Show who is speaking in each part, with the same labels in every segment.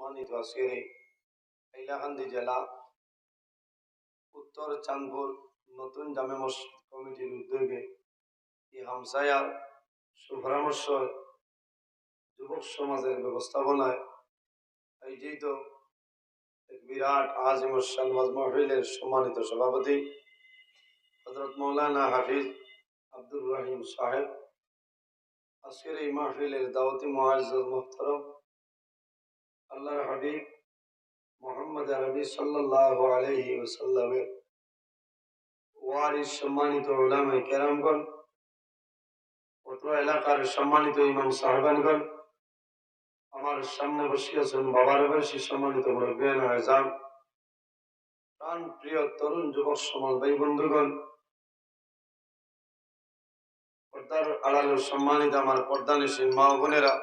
Speaker 1: সম্মানিত আজকের এই হাইলাকান্দি জেলা উত্তর চাঁদপুর নতুন জামে মসজিদ কমিটির উদ্যোগে এই হামসায়া সুপরামর্শ যুবক সমাজের ব্যবস্থাপনায় আয়োজিত এক বিরাট আজিম শান ওয়াজ মাহফিলের সম্মানিত সভাপতি হযরত মাওলানা হাফিজ আব্দুর রহিম সাহেব, আজকের এই মাহফিলের দাওয়াতি মুআজ্জাজ মুহতারাম আল্লাহর হাবিব মুহাম্মদ আরবি সাল্লাল্লাহু আলাইহি ওয়াসাল্লামের ওয়ারিস সম্মানিত উলামায়ে কেরামগণ, অত্র এলাকার সম্মানিত ইমাম সাহেবানগণ, আমার সামনে বসে আছেন বাবার বয়সী সম্মানিত মুরব্বিয়ান আযম, প্রাণ প্রিয় তরুণ যুবক সমাজ ভাই বন্ধুগণ, পর্দার আড়ালের সম্মানিত আমার পর্দানিশীন মা বোনেরা,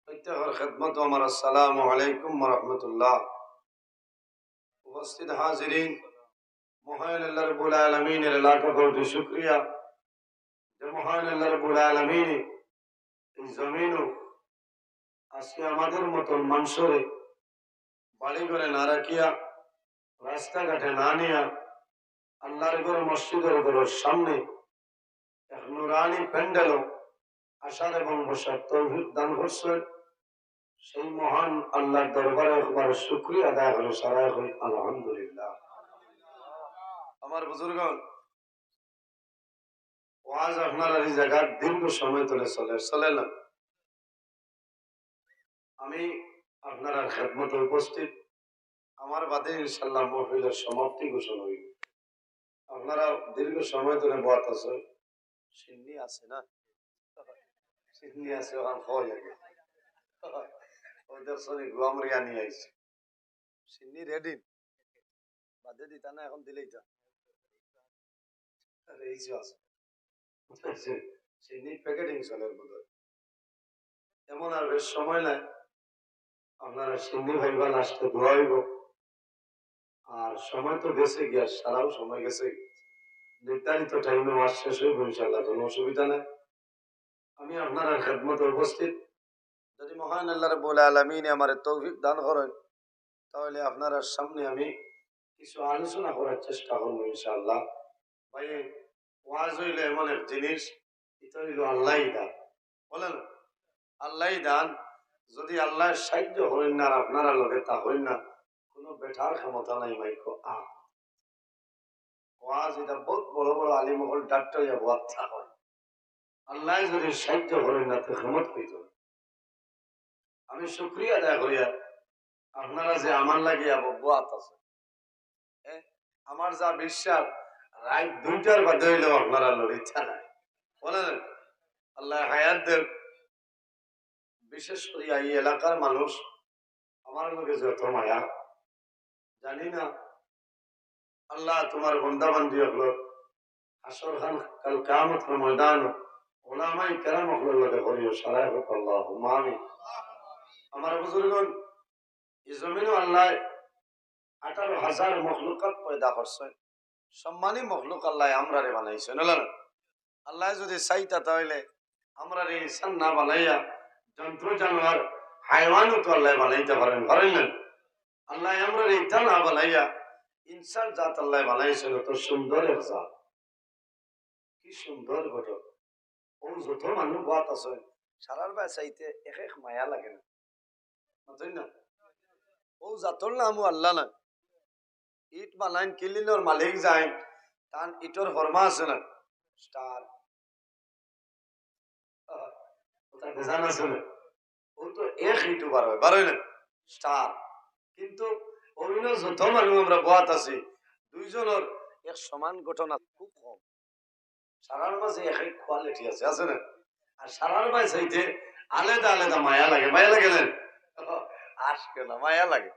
Speaker 1: প্রত্যেকের খেদমত আমার আসসালামু আলাইকুম ওয়া রাহমাতুল্লাহ। উপস্থিত হাজিরিন, মহান আল্লাহ রাব্বুল আলামিনের লাখ কোটি শুকরিয়া যে মহান আল্লাহ রাব্বুল আলামিন এই জমিনও আজকে আমাদের মতন মানুষের বাড়ি ঘরে না রাখিয়া, রাস্তাঘাটে না নিয়া, আল্লাহর ঘর মসজিদের ঘরের সামনে এক নুরানি প্যান্ডেল আসার এবং বসার তৌফিক দান করছেন। সেই মহান আল্লাহর দরবারে একবার শুকরিয়া আদায় করে সারায় হই আলহামদুলিল্লাহ। আমার বুজুর্গণ, ওয়াজ আপনার এই জায়গার দীর্ঘ সময় ধরে চলে না। আমি আপনার খেদমতে উপস্থিত, আমার বাদে ইনশাল্লাহ মাহফিলের সমাপ্তি ঘোষণা হইল। আপনারা দীর্ঘ সময় ধরে বাত আছে, সিন্নি আছে না, সিন্নি আছে, ওখান খাওয়া লাগে ওদের সঙ্গে গুয়ামরিয়া নিয়ে আইছে, সিন্নি রেডি বাদে দিতা না, এখন দিলেই তা আছে সিন্নি প্যাকেটিং চলের বোধ হয়। এমন আর বেশ সময় নাই, আপনারা সিন্নি ভাইবা লাস্টে ধোয়া হইব। আর সময় তো গেছে গিয়া, সারাও সময় গেছে, নির্ধারিত টাইমে মাস শেষ হইব ইনশাল্লাহ, কোনো অসুবিধা নাই। আমি আপনারা খেদমতে উপস্থিত, যদি মহান আল্লাহ রাব্বুল আলামিন আমার তৌফিক দান করেন, তাহলে আপনার সামনে আমি কিছু আলোচনা করার চেষ্টা করবো ইনশাআল্লাহ। ভাই, ওয়াজ হইলে এমন এক জিনিস, এটা হইল আল্লাহই দান, বলেন আল্লাহই দান। যদি আল্লাহ সাহায্য করেন না আর আপনারা লগে তা হইল না, কোনো বেঠার ক্ষমতা নাই। মাইকো ওয়াজ এটা বহুত বড় বড় আলিমহল ডাক্তার ওয়াক্তা হয়, আল্লাহ যদি সাহায্য করেন না তো ক্ষমত হইত। আমি শুকরিয়া আদায় করিয়া আপনারা যে আমার লাগিয়া বাত আছে, আমার যা বিশ্বাস রাত 2টার বাদে হইলেও আপনারা লড়িচ্ছা নাই, বলেন আল্লাহ হায়াত দেব। বিশেষ করে এই এলাকার মানুষ আমার লোকে যত মায়া, জানি না আল্লাহ তোমার বন্দাবান্দি হল হাসর খান কাল কিয়ামতের ময়দান উলামায়ে কেরাম হল লগে করিও সারায় হোক আল্লাহুম্মা আমিন। আমার বুজুর্গণ, এই জমিনে আল্লাহ 18,000 মখলুকাত পয়দা করছে, সম্মানী মখলুক আল্লাহ আমরা রে বানাইছে। আল্লাহ যদি চাইতা তাহলে আমরা রে ইনসান না বানাইয়া যন্ত্র জানোয়ার হাইওয়ানও তো আল্লাহ বানাইতে পারেন, পারেন। আল্লাহ আমরা রে ইটা না বানাইয়া ইনসান জাত আল্লাহ বানাইছেন, তো সুন্দর এক জাত, কি সুন্দর ঘটক। ও যত মানুষ বাত আছে সারার বাই চাইতে এক এক মায়া লাগে না, বুঝলেন না? ও জাতর নামও আল্লাহ না। ইট বানাইন কিলিনোর মালিক যায়, তান ইটর ফরমা আছে না, স্টার বেজান আছে না, ও তো এক ইটু বার হয়, বার হয় না স্টার। কিন্তু অন্য যত মানুষ আমরা বাত আছি, দুইজনের এক সমান ঘটনা খুব কম। সারার মাঝে এক এক কোয়ালিটি আছে, আছে না? আর সারার মাঝে চাইতে আলাদা আলাদা মায়া লাগে, মায়া লাগে না আজকে না, মায়া লাগে।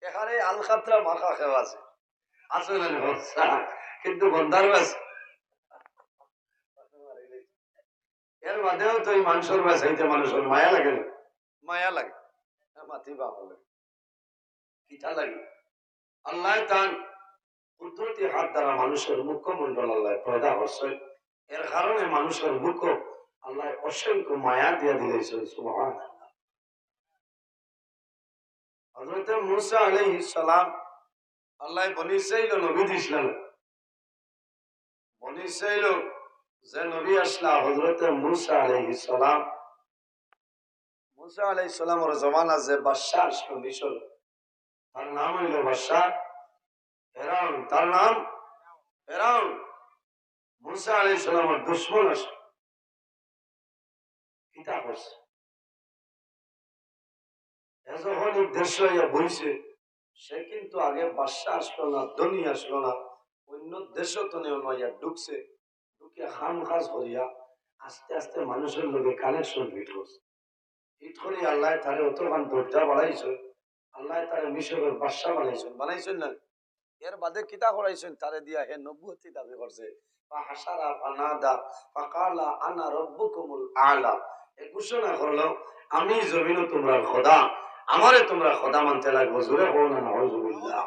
Speaker 1: এখানে আলখাত্রা মাখা খেয়ে আছে, আছে না? কিন্তু বন্ধার বাস এর বাদেও তো এই মানুষের বাসাইতে মানুষের মায়া লাগে না, মায়া লাগে, মাতি বাবা লাগে, কিটা লাগে। আল্লাহ তান কুদরতি হাত দ্বারা মানুষের মুখমণ্ডল আল্লাহ পয়দা করছে, এর কারণে মানুষের মুখ আল্লাহ অসংখ্য মায়া দিয়া দিয়েছেন। সুবহানাল্লাহ। হযরতে মূসা আলাইহিস সালাম আল্লাহ বনি ইসরাইল নবী দিছিলেন বনি ইসরাইল যে নবী আসলা হযরতে মূসা আলাইহিস সালাম মূসা আলাইহিস সালামের জমানা যে বাদশা আসলো মিশর তার নাম হইল বাদশা ফেরাউন তার নাম ফেরাউন মূসা আলাইহিস সালামের দুশমন আসলো কিতা করছে যখন দেশ হইয়া বইছে সে কিন্তু আগে বাদশা আসলো না ধনী আসলো না অন্য দেশ তো নইয়া ঢুকছে ঢুকে খাম খাজ করিয়া আস্তে আস্তে মানুষের লোকে কানেকশন হিট করছে হিট করি আল্লাহ তারে অতখান দরজা বাড়াইছে আল্লাহ তারে মিশরের বাদশা বানাইছেন বানাইছেন না এর বাদে কিতা করাইছেন তারে দিয়া হে নবুয়তি দাবি করছে ফাহাসারা ফানাদা ফাকালা আনা রাব্বুকুমুল আলা এ ঘোষণা করলো আমি জমিন তোমরা খোদা আমারে তোমরা খোদা মানতে লাগবো জোরে হও না নাউজুবিল্লাহ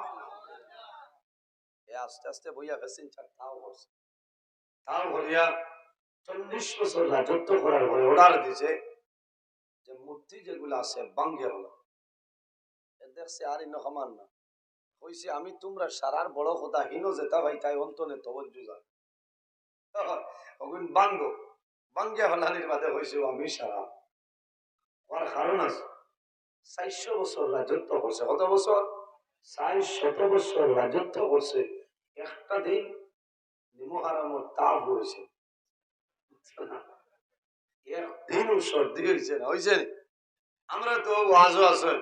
Speaker 1: এ আস্তে আস্তে বইয়া ফেসিন তাও করছে তাও বলিয়া 40 বছর রাজত্ব করার পরে অর্ডার দিছে যে মূর্তি যেগুলো আছে ভাঙ্গে হলো দেখছে আর ইনো সমান না হইছে আমি তোমরা সারার বড় কথা হিনো যেতা ভাই তাই অন্তনে তবজ্জু যা অগুন বাঙ্গো বাঙ্গে হলানির বাদে হইছে আমি সারা ওর কারণ আছে 400 বছর রাজত্ব করছে কত বছর 400 বছর রাজত্ব করছে একটা দিন নিমহারামর তাপ হয়েছে একদিনও সর্দি হয়েছে না হয়েছে আমরা তো ওয়াজও আছে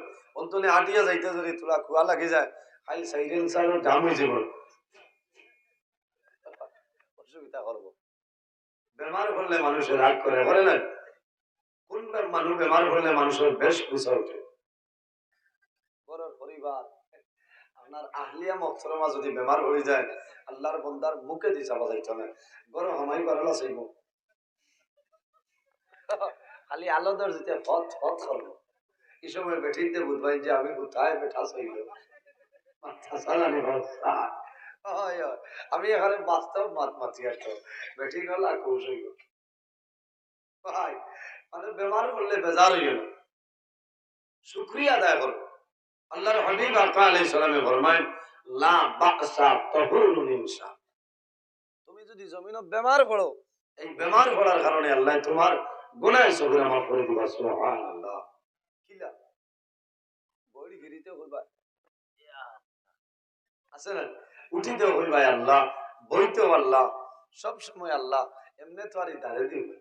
Speaker 1: অন্তনে আটিয়া যাইতে যদি তোলা কুয়া লাগে যায় খালি সাইরেন সারও জাম হয়েছে অসুবিধা করবো বেমার হলে মানুষের রাগ করে করে না কোন মানুষ বেমার হলে মানুষের বেশ গুছা উঠে পরিবার আপনার আহলিয়া মহতরমা যদি বেমার হয়ে যায় আল্লাহর বন্দার মুখে দিয়ে চাপা যাইতো না গরো হামাই বাড়ালা চাইব খালি আলাদার যেতে হত হত করবো এই সময় বেঠিতে বুঝবাই যে আমি কোথায় বেঠা চাইল আমি এখানে বাস্তব মাত মাতি আর তো বেঠি গেল আর কৌশ হইল ভাই মানে বেমার করলে বেজার হইল না শুকরিয়া আদায় করো আল্লাহর হাবিব আকা আলাইহিস সালামে ফরমায় লা বাসা তাহুরুল ইনসান তুমি যদি জমিনে বেমার পড়ো এই বেমার পড়ার কারণে আল্লাহ তোমার গুনাহ সগরা মাফ করে দিবা সুবহানাল্লাহ কিলা বড়ি গিরিতে হইবা আছে না উঠিতে হইবা আল্লাহ বইতেও আল্লাহ সব সময় আল্লাহ এমনি তো আর এই ধারে দিবে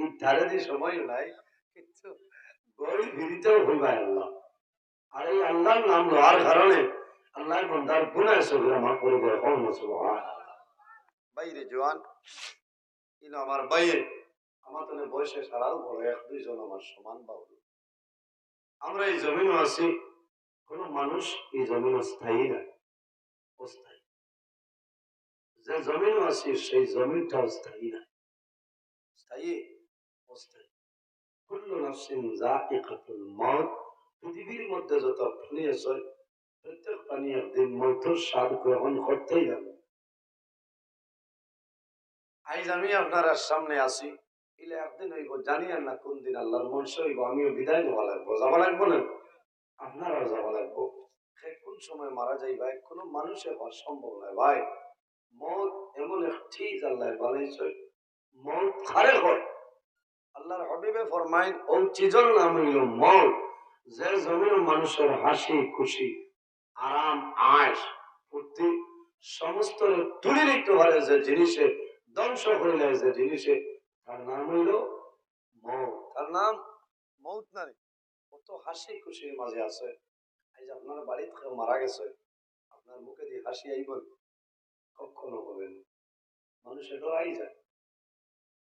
Speaker 1: এই ধারে দিয়ে সময় নাই কিন্তু বড়ি গিরিতেও হইবা আল্লাহ আর এই আল্লাহর নাম লওয়ার কারণে আল্লাহ বান্দার গুনাহ সগরা মাফ করে দেয় সুবহানাল্লাহ বাইরে জওয়ান ইনো আমার বাইরে আমার তো বয়সে সারাও বড় এক দুইজন আমার সমান বাবু আমরা এই জমিনে আছি কোন মানুষ এই জমিন স্থায়ী না অস্থায়ী যে জমিন আছি সেই জমিনটা স্থায়ী না স্থায়ী অস্থায়ী কুল্লু নাফসিন যায়িকাতুল মাউত পৃথিবীর মধ্যে যত প্রাণী আছে প্রত্যেক প্রাণী একদিন মৃত্যুর স্বাদ গ্রহণ করতেই যাবে আজ আমি আপনার সামনে আসি ইলে একদিন হইব জানি আর না কোন দিন আল্লাহর মনসা হইব আমিও বিদায় নেওয়া লাগবো যাওয়া লাগবো না আপনারাও যাওয়া লাগবো কোন সময় মারা যাই ভাই কোন মানুষের হওয়া সম্ভব নয় ভাই মত এমন একটি আল্লাহ বানাইছে মত খারে হয় আল্লাহর হাবিবে ফরমাইন ও চিজল নাম হইল মত যে জমিন মানুষের হাসি খুশি আরাম আয়েশ ফুর্তি সমস্ত তুলে নিতে পারে যে জিনিসে ধ্বংস হইলে যে জিনিসে তার নাম হইল মত তার নাম মৌত না কত হাসি খুশির মাঝে আছে আজ আপনার বাড়িতে কেউ মারা গেছে আপনার মুখে দিয়ে হাসি আইবেন কখনো হবেন মানুষের ডরাই যায়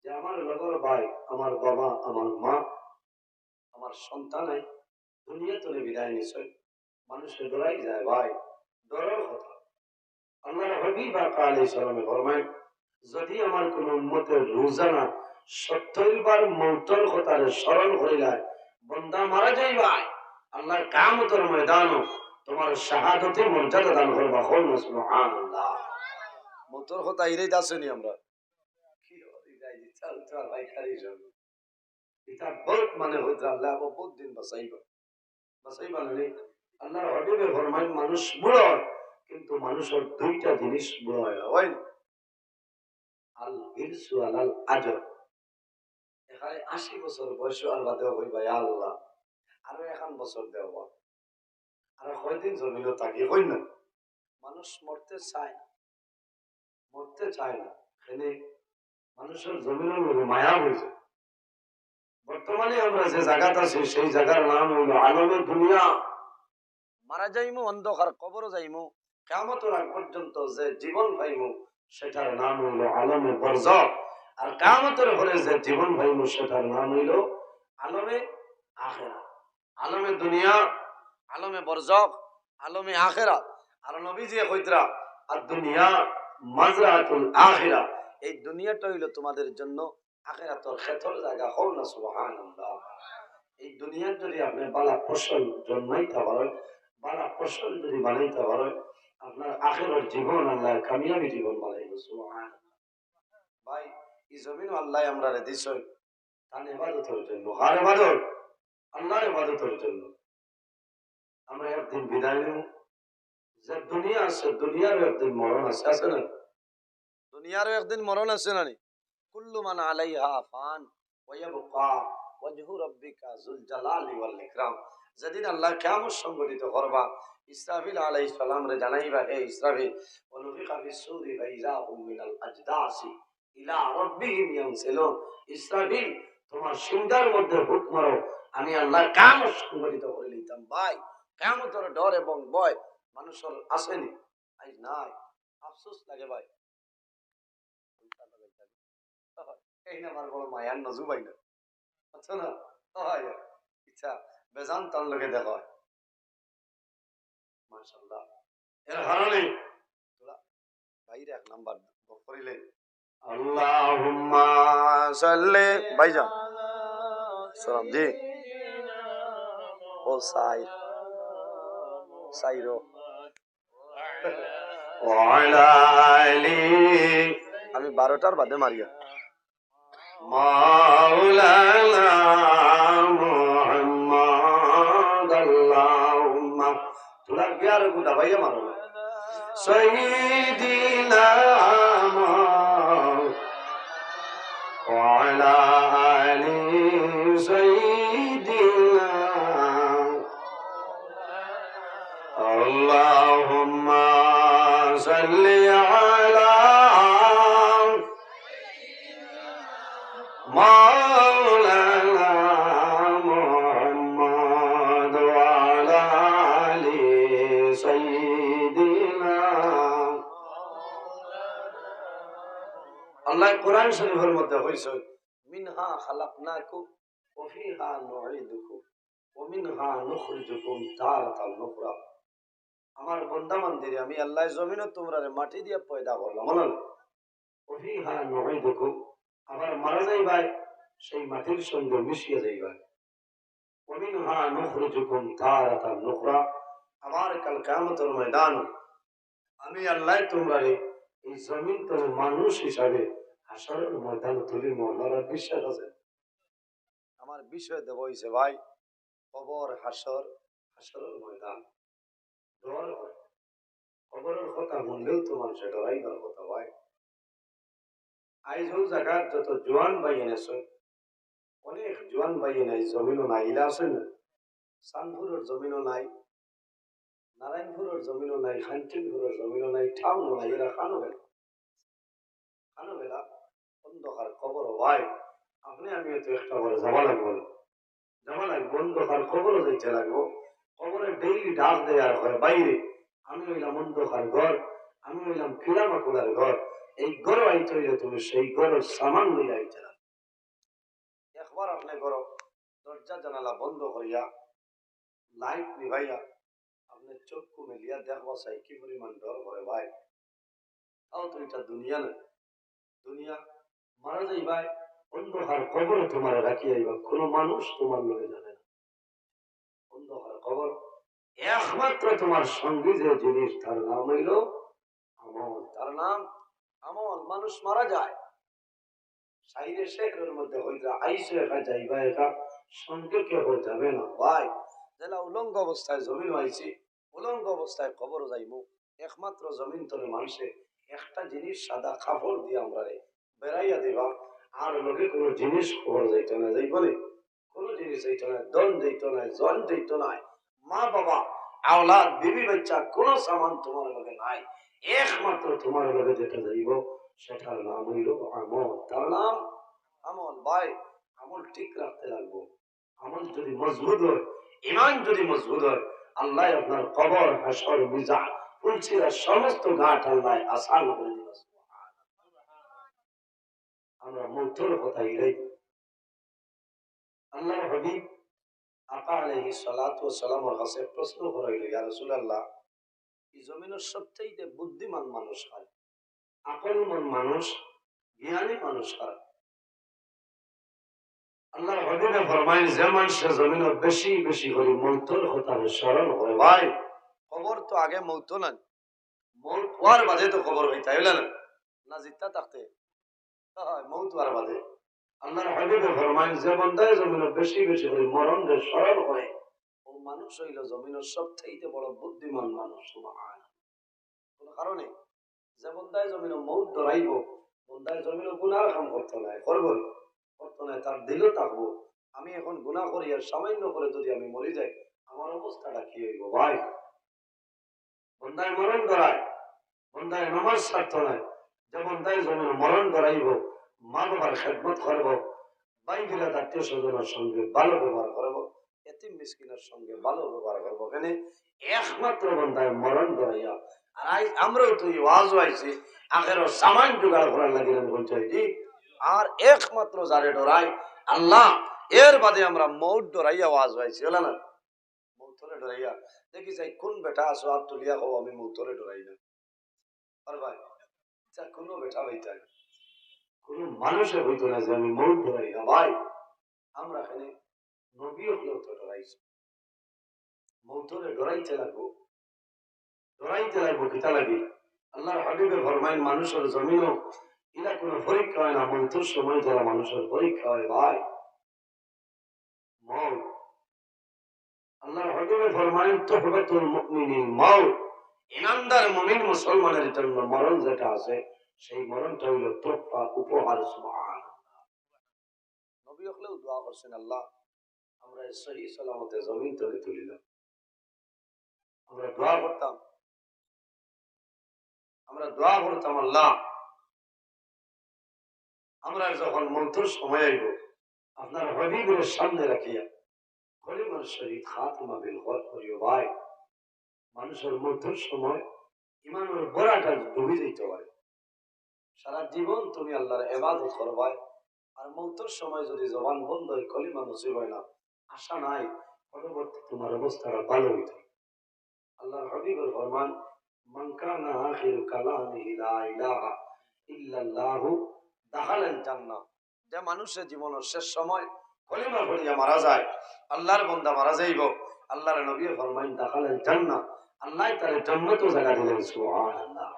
Speaker 1: যে আমার লগর ভাই আমার বাবা আমার মা আমার সন্তান দুনিয়া তুলে বিদায় নিশ্চয় মানুষের ডরাই যায় ভাই ডরার কথা আল্লাহর হাবিব আলাইহিস সালামে ফরমায় যদি আমার কোন উম্মতের রোজানা 70 বার মৌতের কথারে স্মরণ করিলায় বন্দা মারা যাইবা আল্লাহর কিয়ামতের ময়দানে তোমার শাহাদাতের মর্যাদা দান করবা সুবহানাল্লাহ মৌতের কথা ইরেই দাসনি আমরা কি হই যাই চাল চাল ভাই খালি যাব এটা বহুত মানে হইতা আল্লাহ বহুত দিন বাঁচাইবা সেই বানানি আল্লাহর হাবিবে ফরমায় মানুষ বুড়ো হয়, কিন্তু মানুষের দুইটা জিনিস বুড়ো হয় না, হয় না? আল হিরসু আলাল আজর। এখানে ৮০ বছর বয়স আর বাদে হইবা আল্লাহ আরো 1 বছর দেওয়া, আর কয়দিন জমিনও থাকি, হই না? মানুষ মরতে চায় না, মরতে চায় না। এখানে মানুষের জমিনের মধ্যে মায়া হয়েছে। বর্তমানে আমরা যে জায়গাটা আছি সেই জায়গার নাম হইল আলমের দুনিয়া। মারা যাইমু, অন্ধকার কবর যাইমু, কিয়ামতের আগ পর্যন্ত যে জীবন পাইমু সেটার নাম হইল আলমে বরজখ। আর কিয়ামতের পরে যে জীবন পাইমু সেটার নাম হইল আলমে আখিরাত। আলমে দুনিয়া, আলমে বরজখ, আলমে আখিরাত। আর নবীজি কইতরা আর দুনিয়া মাজরাতুল আখিরাত। এই দুনিয়াটা হইল তোমাদের জন্য আখিরাতের খেতর জায়গা। হও না সুবহানাল্লাহ। এই দুনিয়ার যদি আপনি বালা ফসল জন্মাইতে পারেন, বালা ফসল যদি বানাইতে পারেন, আপনার আখিরাতের জীবন আল্লাহ কামিয়াবি জীবন বানাইবে। সুবহানাল্লাহ। ভাই এই জমিন আল্লাহ আমরা রে দিছই তার ইবাদতের জন্য। আর ইবাদত আল্লাহর ইবাদতের জন্য। আমরা একদিন বিদায় নেব। যে দুনিয়া আছে দুনিয়ারও একদিন মরণ আছে, আছে না? দুনিয়ারও একদিন মরণ আছে না? কুল্লু মান আলাইহা ফান ওয়া ইয়াবকা ওয়াজহু রাব্বিকা যুল জালালি ওয়াল ইকরাম। যেদিন আল্লাহ কিয়ামত সংগঠিত করবা, ইসরাফিল আলাইহিস সালাম রে জানাইবা, হে ইসরাফিল ওয়ানুফিখা ফিস-সূরি ফাইযা হুম মিনাল আজদাসি ইলা রাব্বিহিম ইয়ানসিলুন। ইসরাফিল তোমার সিংহার মধ্যে হুক মারো, আমি আল্লাহ কিয়ামত সংগঠিত করে লইতাম। ভাই কিয়ামতের ডর এবং ভয় মানুষের আসেনি, আজ নাই। আফসোস লাগে ভাই। এই না আমার বড় মায়ার নজু ভাই না, আচ্ছা না? হয় ইচ্ছা বেজান তার লোকে দেখা হয় মাশাআল্লাহ। এর কারণে তোরা বাইরে 1 নাম্বার করিলেন আল্লাহুম্মা সাল্লি ভাইজান সালাম জি ও সাইরো ওয়ালা আলি। আমি 12টার বাদে মারিয়া মাওলানা মুহাম্মদ আল্লাহুম্মা তোরা বিয়ার গুদা ভাইয়া মারো না সাইয়্যিদিনা ওয়ালা আলি সাইয়্যিদিনা আল্লাহুম্মা সাল্লি আলা মাওলানা মুহাম্মদ ওয়া আলা আলি সাইয়্যিদিনা। আল্লাহ কোরআন শরীফের মধ্যে কইছে মিনহা খালাকনাকুম ওয়া ফিহা নুঈদুকুম ওয়া মিনহা নুখরিজুকুম তারাতান নুখরা। আমার বান্দা বান্দিরে আমি আল্লাহ জমিনে তোমরারে মাটি দিয়ে পয়দা করলাম, বলো না? ওয়া ফিহা নুঈদুকুম, আবার মারা যাইবাই সেই মাটির সঙ্গে মিশিয়ে যাইবাই। ওয়া মিনহা নুখরিজুকুম তারাতান নুখরা, আবার কাল কিয়ামতের ময়দান আমি আল্লাহ তোমরারে এই জমিন তো মানুষ হিসাবে হাসরের ময়দানে তুলি। মোল্লারা বিশ্বাস আছে? আমার বিষয় দেব হইছে ভাই কবর, হাসর, হাসরের ময়দান। ডর হয় কবরের কথা শুনলেও তো মানুষের ডরাইবার কথা ভাই। আইজ জায়গার যত জোয়ান ভাই এনেছে, অনেক জোয়ান ভাই নাই, জমিনও নাই। ইলা আছে না? সানপুরের জমিনও নাই, নারায়ণপুরের জমিনও নাই, খানচিনপুরের জমিনও নাই, ঠাউনও নাই। এরা খানো গেল, খানো গেলা অন্ধকার কবর। ভাই আপনি আমি তো একটা বড় যাওয়া লাগবো না, যাওয়া লাগবো অন্ধকার কবরও যাইতে লাগবো। কবরে ডেইলি ডাক দেয় আর হয় বাইরে আমি হইলাম অন্ধকার ঘর, আমি হইলাম কিড়ামাকুড়ার ঘর। এই ঘর আইতে হইলে তুমি সেই ঘরের সামান লইয়া আইতে না। একবার আপনি ঘর দরজা জানালা বন্ধ করিয়া লাইট নিভাইয়া আপনি চক্ষু মেলিয়া দেখবা চাই কি পরিমাণ ডর করে ভাই। তাও তো এটা দুনিয়া না, দুনিয়া মারা যাই ভাই অন্ধকার কবরে তোমার রাখি আইবা, কোনো মানুষ তোমার লগে যাবে না। অন্ধকার কবর একমাত্র তোমার সঙ্গী যে জিনিস তার নাম হইল আমল, তার নাম আমল। মানুষ মারা যায় সাইরে শেখরের মধ্যে হইতা আইসো একা যাইবা, একা সঙ্গে কেউ যাবে না ভাই। যে এলা উলঙ্গ অবস্থায় জমিন হয়েছি, উলঙ্গ অবস্থায় কবর যাইমু। একমাত্র জমিন তলে মানুষে একটা জিনিস সাদা কাপড় দিয়ে আমরা বেড়াইয়া দিবা, আর লোকে কোনো জিনিস খবর যাইতো না, যাই বলে কোনো জিনিস যাইতো না, দন যাইতো না, জন যাইতো না, মা বাবা আওলাদ বিবি বাচ্চা কোনো সামান তোমার লগে নাই। একমাত্র তোমার লগে যেটা যাইব সেটার নাম হইল আমল। তার নাম আমল। ভাই আমল ঠিক রাখতে লাগবো। আমল যদি মজবুত হয়, ইমান যদি মজবুত হয়, আল্লাহ আপনার কবর, হাসর, মিজান, ফুলসিরা সমস্ত ঘাট আল্লাহ আসান করে দিবে। আমরা মৌতের কথা এরাই আল্লাহর হাবিব আকা আলাইহিস সালাতু ওয়াস সালামের কাছে প্রশ্ন করাইল, ইয়া রাসূলুল্লাহ, এই জমিনের সবচেয়ে বুদ্ধিমান মানুষ কার? আকলমন মানুষ, জ্ঞানী মানুষ কার? আল্লাহর হাবিবে ফরমায়, যে মানুষ জমিনের বেশি বেশি করে মৌতের কথা স্মরণ করে। ভাই খবর তো আগে মৌত না, মৌত হওয়ার বাদে তো খবর হইতে হইল না, না জিতা থাকতে মৌত হওয়ার বাদে। আল্লাহর হাবিবে ফরমায়, যে বান্দায় জমিনের বেশি বেশি করে মরণের স্মরণ করে, ও মানুষ হইল জমিনের সবচেয়ে বড় বুদ্ধিমান মানুষ। সুবহানাল্লাহ। কোন কারণে যে বান্দায় জমিনে মৌত ধরাইব, বান্দায় জমিনে গুনাহ কাম করতে নাই, করব করতে নাই, তার দিলও থাকবো আমি এখন গুনাহ করি, আর সামান্য করে যদি আমি মরে যাই আমার অবস্থাটা কি হইব? ভাই বান্দায় মরণ ধরায়, বান্দায় নামাজ ছাড়তে নাই, যে বান্দায় জমিনে মরণ ধরাইব, মা বাবার খেদমত করব, ভাই বিলাত আত্মীয় স্বজনের সঙ্গে ভালো ব্যবহার করবো, এতিম মিসকিনের সঙ্গে ভালো ব্যবহার করবো, এখানে একমাত্র বান্দায় মরণ ধরাইয়া। আর আমরাও তো ওয়াজ হইছি আখের সামান জোগাড় করার লাগে বলতে হইছি, আর একমাত্র যারে ডরাই আল্লাহ, এর বাদে আমরা মৌত ডরাইয়া ওয়াজ হইছি, হলো না? মৌতরে ডরাইয়া দেখি যাই কোন বেটা আসো আর তুলিয়া হো, আমি মৌতরে ডরাই না। আর ভাই কোনো বেটা হইতাই কোন মানুষের হইতো না যে আমি মৌত ডরাই না। ভাই আমরা এখানে নবীও হলেও তো ডরাইছি, মৌতরে ডরাইতে লাগবো, ডরাইতে লাগবো কিতা লাগে? আল্লাহর হাবিবে ফরমাইন, মানুষের জমিনও এটা কোনো পরীক্ষা হয় না, মৌতের সময় যারা মানুষের পরীক্ষা হয়। ভাই মৌত, আল্লাহর হাবিবে ফরমাইন, তুহবাতুল মুমিনিন মাউত, ইমানদার মুমিন মুসলমানের জন্য মরণ যেটা আছে সেই মরণটা হইল তোহফা, উপহার। সুবহানাল্লাহ। নবী হলেও দোয়া করছেন, আল্লাহ আমরা সহি সালামতে জমিন তলে তুলিলাম। আমরা দোয়া করতাম, আমরা দোয়া করতাম, আল্লাহ আমরা যখন মৌতের সময় আইব আপনার হাবিবের সামনে রাখিয়া কলিমার শহীদ খাতিমা বিল হক করিও। ভাই মানুষের মৌতের সময় ইমানের গোড়াটা ডুবে যেতে পারে, সারা জীবন তুমি আল্লাহর ইবাদত করবাই, আর মৌতের সময় যদি জবান বন্ধ হয়, কলিমা নসিব হয় না, আশা নাই পরবর্তী তোমার অবস্থাটা ভালো হইতে। আল্লাহর হাবিবের ফরমান, মান কানা আখিরু কালামিহি লা ইলাহা ইল্লাল্লাহু দাখালাল জান্নাহ, যে মানুষের জীবনের শেষ সময় কলিমা পড়িয়া মারা যায়, আল্লাহর বান্দা মারা যাইব, আল্লাহর নবী ফরমাইন দাখালাল জান্নাহ, আল্লাহ তার জান্নাতে জায়গা দিলেন। সুবহানাল্লাহ।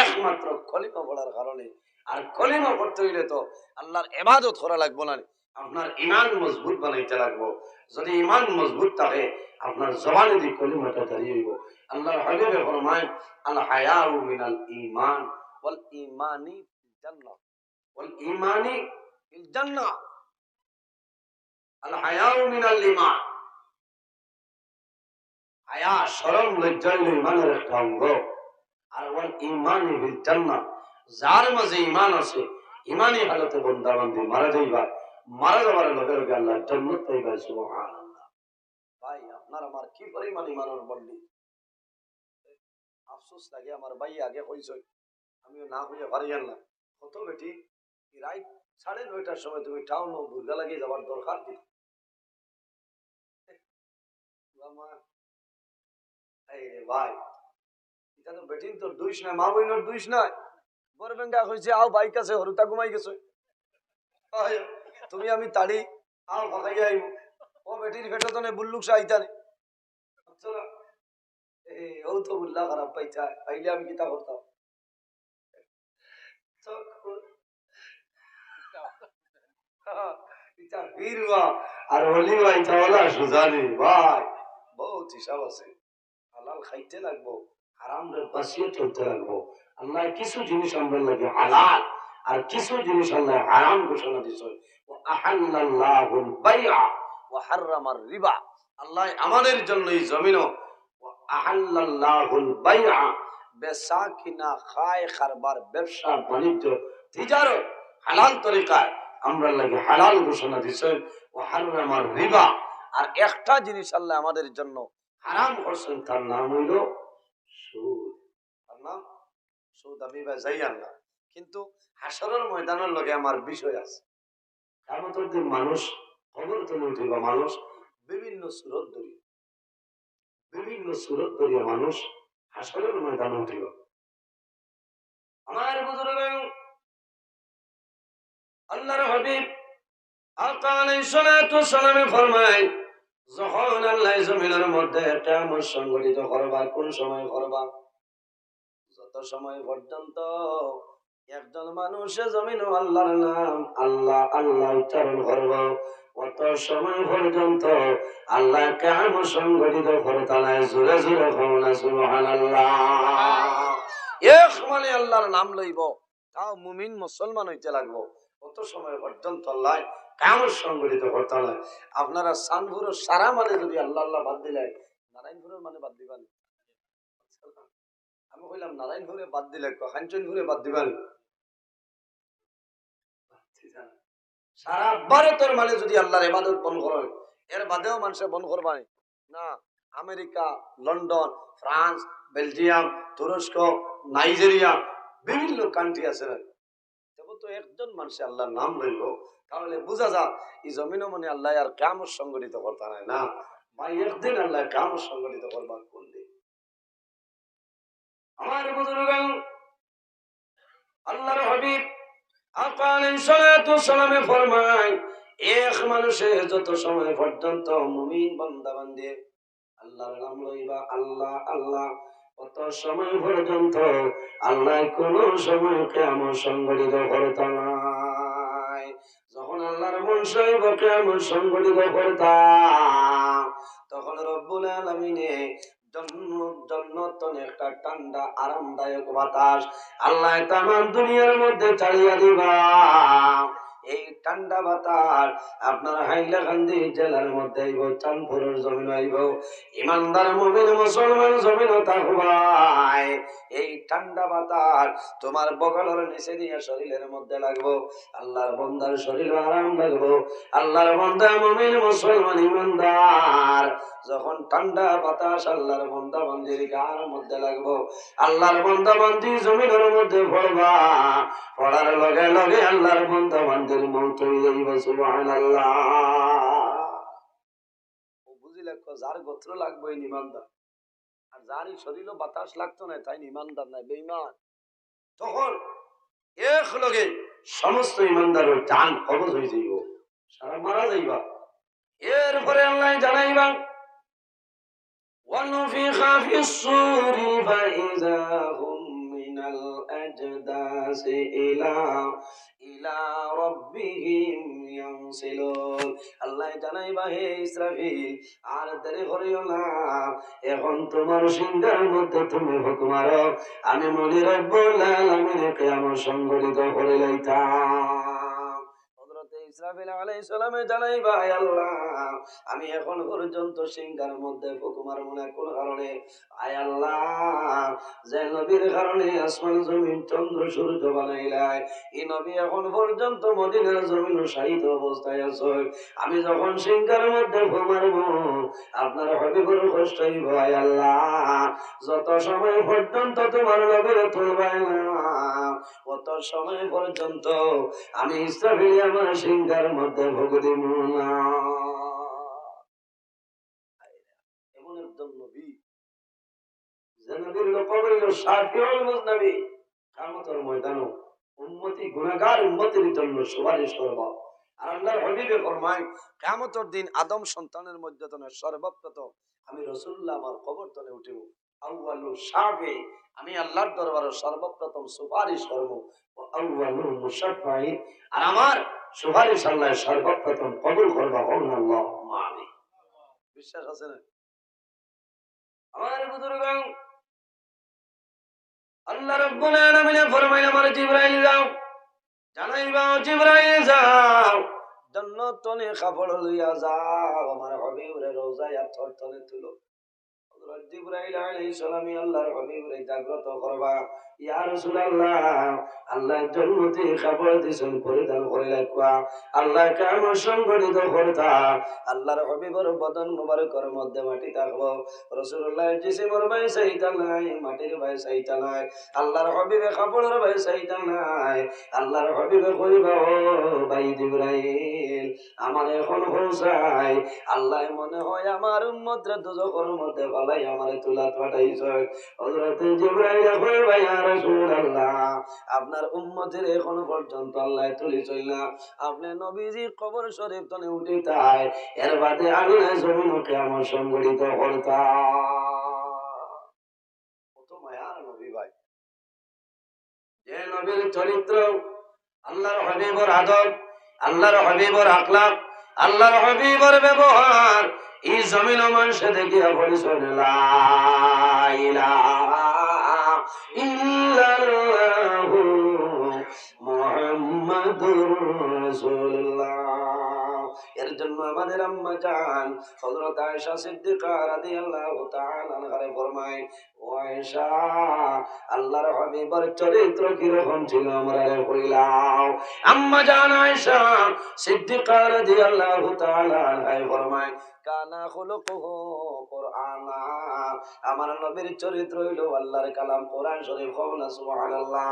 Speaker 1: একমাত্র কলিমা পড়ার কারণে। আর কলিমা পড়তে হইলে তো আল্লাহর ইবাদত করা লাগবে না, আপনার ঈমান মজবুত বানাইতে লাগবে। যদি ঈমান মজবুত থাকে আপনার জবানে দিয়ে কলিমাটা দাঁড়িয়ে হইব। আল্লাহর হাবিবে ফরমায়, আল হায়াউ মিনাল ঈমান ওয়াল ঈমানি ফিল জান্নাহ, ওয়াল ঈমানি ফিল জান্নাহ। আল হায়াউ মিনাল ঈমান, হায়া শরম লজ্জা হইল ঈমানের একটা অঙ্গ। আর ওয়াল ঈমানি ফিল জান্নাহ, যার মাঝে ঈমান আছে, ঈমানি হালতে বান্দা বান্দি মারা যাইবা, মারা যাবার লগে লগে আল্লাহ জান্নাত পাইবা। সুবহানাল্লাহ। ভাই আপনার আমার কি পরিমাণ ঈমানের বললি, আফসোস লাগে আমার ভাই আগে কইছ, আমিও না হইয়া পারি না। কত বেটি রাত 9:30টার সময় তুমি টাউন ও দুর্গা লাগিয়ে যাবার দরকার কি? ভাই এটা তো বেটিন তোর দুইশ না, মা বইনের দুইশ নাই, বড় বেঙ্গা কইছে আও বাইক আছে হরুতা ঘুমাই গেছে, তুমি আমি তাড়ি আও ভাগাইয়া আইব, ও বেটির ফেটো তো নে বুল্লুক সাইতানে ও তো বুল্লা খারাপ পাইছা, পাইলে আমি কিতা করতাম? আর হলি ভাই চাওয়ালা সুজানি ভাই হিসাব আছে। হালাল খাইতে লাগবো, হারাম রে বাঁচিয়ে চলতে লাগবো। আল্লাহ কিছু জিনিস আমরা লাগে হালাল, আর কিছু জিনিস আল্লাহ হারাম ঘোষণা দিয়েছে। আহাল্লাল্লাহুল বাইআ ওয়া হাররামার রিবা। আল্লাহ আমাদের জন্য এই জমিনও আহাল্লাল্লাহুল বাইআ, বেচা কিনা, খায় কারবার, ব্যবসা বাণিজ্য, তিজারত হালাল তরিকায় আমরা লাগে হালাল ঘোষণা দিয়েছেন। ওয়া হাররামার রিবা, আর একটা জিনিস আল্লাহ আমাদের জন্য হারাম করছেন, তার নাম হইল সুদ। তার নাম সুদ। আমি যাইয়ান না, কিন্তু হাসরের ময়দানের লগে আমার বিষয় আছে। কিয়ামতের দিন মানুষ খবর তুলে উঠিবা, মানুষ বিভিন্ন সুরত ধরিয়া, বিভিন্ন সুরত ধরিয়া মানুষ হাসরের ময়দানে উঠিব। আমার বুজুর্গ আল্লাহর হাবিব আকা আলাইহিস সালাতু ওয়াস সালামে ফরমায়, যখন আল্লাহ জমিনের মধ্যে কিয়ামত সংঘটিত করবা, কোন সময় করবা? যত সময় পর্যন্ত একজন মানুষে জমিন আল্লাহর নাম আল্লাহ আল্লাহ উচ্চারণ করব, অত সময় পর্যন্ত আল্লাহ কিয়ামত সংঘটিত করতে নাই। জোরে জোরে কওনা সুবহানাল্লাহ। এক মানে আল্লাহর নাম লইব, তাও মুমিন মুসলমান হইতে লাগবো, অত সময় পর্যন্ত আল্লাহ কিয়ামত সংঘটিত করতে নাই। আপনারা সানপুরের সারা মানে যদি আল্লাহ আল্লাহ বাদ দিলে, নারায়ণপুরের মানে বাদ দিবেন? আমি কইলাম নারায়ণপুরে বাদ দিলে কাঞ্চনপুরে বাদ দিবেন? সারা ভারতের মানে যদি আল্লাহর ইবাদত বন্ধ করেন, এর বাদেও মানুষে বন্ধ করবে না। আমেরিকা, লন্ডন, ফ্রান্স, বেলজিয়াম, তুরস্ক, নাইজেরিয়া, বিভিন্ন কান্ট্রি আছে, তবু তো একজন মানুষে আল্লাহর নাম লইব, তাহলে বোঝা যায় এই জমিন মানে আল্লাহ আর কিয়ামত সংগঠিত করতে নাই না ভাই। একদিন আল্লাহ কিয়ামত সংগঠিত করবার কোন দিন? আমার বুজুর্গ আল্লাহর হাবিব আকা আলাইহিস সালাতু ওয়াস সালামে ফরমায়, এক মানুষের যত সময় পর্যন্ত মুমিন বান্দা বান্দে আল্লাহর নাম লইবা আল্লাহ আল্লাহ, অত সময় পর্যন্ত আল্লাহ কোন সময় কিয়ামত সংঘটিত করতে নাই। যখন আল্লাহর মন চাইব কিয়ামত সংঘটিত করতা, তখন রব্বুল আলামিনে জন্নত একটা ঠান্ডা আরামদায়ক বাতাস আল্লাহ তামাম দুনিয়ার মধ্যে চালিয়ে দিবা। এই ঠান্ডা বাতাস আপনার হাইলাকান্দি জেলার মধ্যে আইব, চাঁদপুরের জমিন আইব, ইমানদার মুমিন মুসলমান জমিন থাকবাই। এই ঠান্ডা বাতাস তোমার বগলের নিচে দিয়ে শরীরের মধ্যে লাগবো, আল্লাহর বান্দার শরীর আরাম লাগবো। আল্লাহর বান্দা মুমিন মুসলমান ইমানদার যখন ঠান্ডা বাতাস আল্লাহর বান্দা বান্দির গায়ের মধ্যে লাগবো, আল্লাহর বান্দা বান্দি জমিনের মধ্যে পড়বা, পড়ার লগে লগে আল্লাহর বান্দা বান্দির মউত হয়ে যাইব। সুবহানাল্লাহ। ও বুঝিলে যার গোত্র লাগবে ইমানদার, আর যারই শরীরও বাতাস লাগতো না তাই ইমানদার নাই, বেঈমান। তখন এক লগে সমস্ত ইমানদারের জান কবজ হয়ে যাইব, সারা মারা যাইবা। এরপরে আল্লাহ জানাইবা ونفخ في الصور فإذا هم من الأجداث إلى ربهم ينسلون। আল্লাহ জানাইবা হে ইসরাফিল, আর দেরি করিও না, এখন তোমার সিংহার মধ্যে তুমি হুকুম মারো, আমি মনে রব্বুল আলামিন কিয়ামত সংঘটিত করে লইতাম। হযরত ইসরাফিল আলাইহিস সালামে জানাইবা হে আল্লাহ, আমি এখন পর্যন্ত সিংহার মধ্যে হুকুমার মনে কোন কারণে, আয় আল্লাহ যে নবীর কারণে আসমান জমিন চন্দ্র সূর্য বানাইলাই, এই নবী এখন পর্যন্ত মদিনার জমিন শাহিদ অবস্থায় আছে, আমি যখন সিংহার মধ্যে ঘুমারব আপনার হবে বড় কষ্ট হইব। আয় আল্লাহ যত সময় পর্যন্ত তোমার নবীর তুলবাই না, অত সময় পর্যন্ত আমি ইসরাফিল আমার সিংহার মধ্যে ভোগ দিব না। আদম সন্তানের মধ্যে সর্বপ্রথম আমি রাসূলুল্লাহ আমার কবরতলে উঠিব, আউয়ালু শাফি আমি আল্লাহর দরবারে সর্বপ্রথম সুপারিশ করব, আউয়ালু মুশাফফাই আর আমার সুপারিশ আল্লাহ সর্বপ্রথম কবুল করবে। আল্লাহুম্মা আমিন। বিশ্বাস আছে না? আমার বুজুর্গ, আল্লাহ রাব্বুল আলামিন ফরমায় আমার জিবরাইল যাও, জানাইবা জিবরাইল যাও, জান্নাত তনে কাপড় লইয়া যাও, আমার হাবিবের রওজায় আতর তনে তুলো। হযরত জিবরাইল আলাইহিস সালাম আল্লাহর হাবিবের জাগ্রত করবা, ইয়া রাসূলুল্লাহ, আল্লাহ জন্নতি কাপড় দিছেন পরিধান করে রাখবা, আল্লাহ কেন সংগঠিত করতা, আল্লাহর হাবিবের বদন মুবারকের মধ্যে মাটি থাকবো, রাসূলুল্লাহ জিসিমর ভাই সাইতা নাই, মাটির ভাই সাইতা নাই, আল্লাহর হাবিবে কাপড়ের ভাই সাইতা নাই, আল্লাহর হাবিবে কইবা ও ভাই জিবরাইল আমার এখন হোসাই, আল্লাহ মনে হয় আমার উম্মতরে দুজখের মধ্যে ফলাই আমারে তুলাত পাঠাইছে। হযরত জিবরাইল কই ভাই ইয়া রাসূলুল্লাহ, আপনার উম্মতের এখন পর্যন্ত আল্লাহ তুলি চইলা, আপনি নবীজি কবর শরীফ তনে উঠিতায়, এর বাদে আল্লাহ জমিন কিয়ামত সংগঠিত করতা। কত মায়ার নবী ভাই, যে নবীর চরিত্র, আল্লাহর হাবিবের আদব, আল্লাহর হাবিবের আখলাক, আল্লাহর হাবিবের ব্যবহার, এই জমিন মানুষে দেখিয়া পরিচয় লা ইলাহা ইল্লাল্লাহু মুহাম্মাদুর রাসূলুল্লাহ। এর জন্য আমাদের আম্মা জান হযরত আয়েশা সিদ্দিকা রাদিয়াল্লাহু তাআলা আনহা ফরমায়, ও আয়েশা, আল্লাহর হাবিবের চরিত্র কি রকম ছিল আমরা কইলাও। আম্মা জান আয়েশা সিদ্দিকা রাদিয়াল্লাহু তাআলা আনহা ফরমায়, কানা খুলুকুহু কুরআনা, আমার নবীর চরিত্র হইল আল্লাহর কালাম কোরআন শরীফ। কওনা সুবহানাল্লাহ।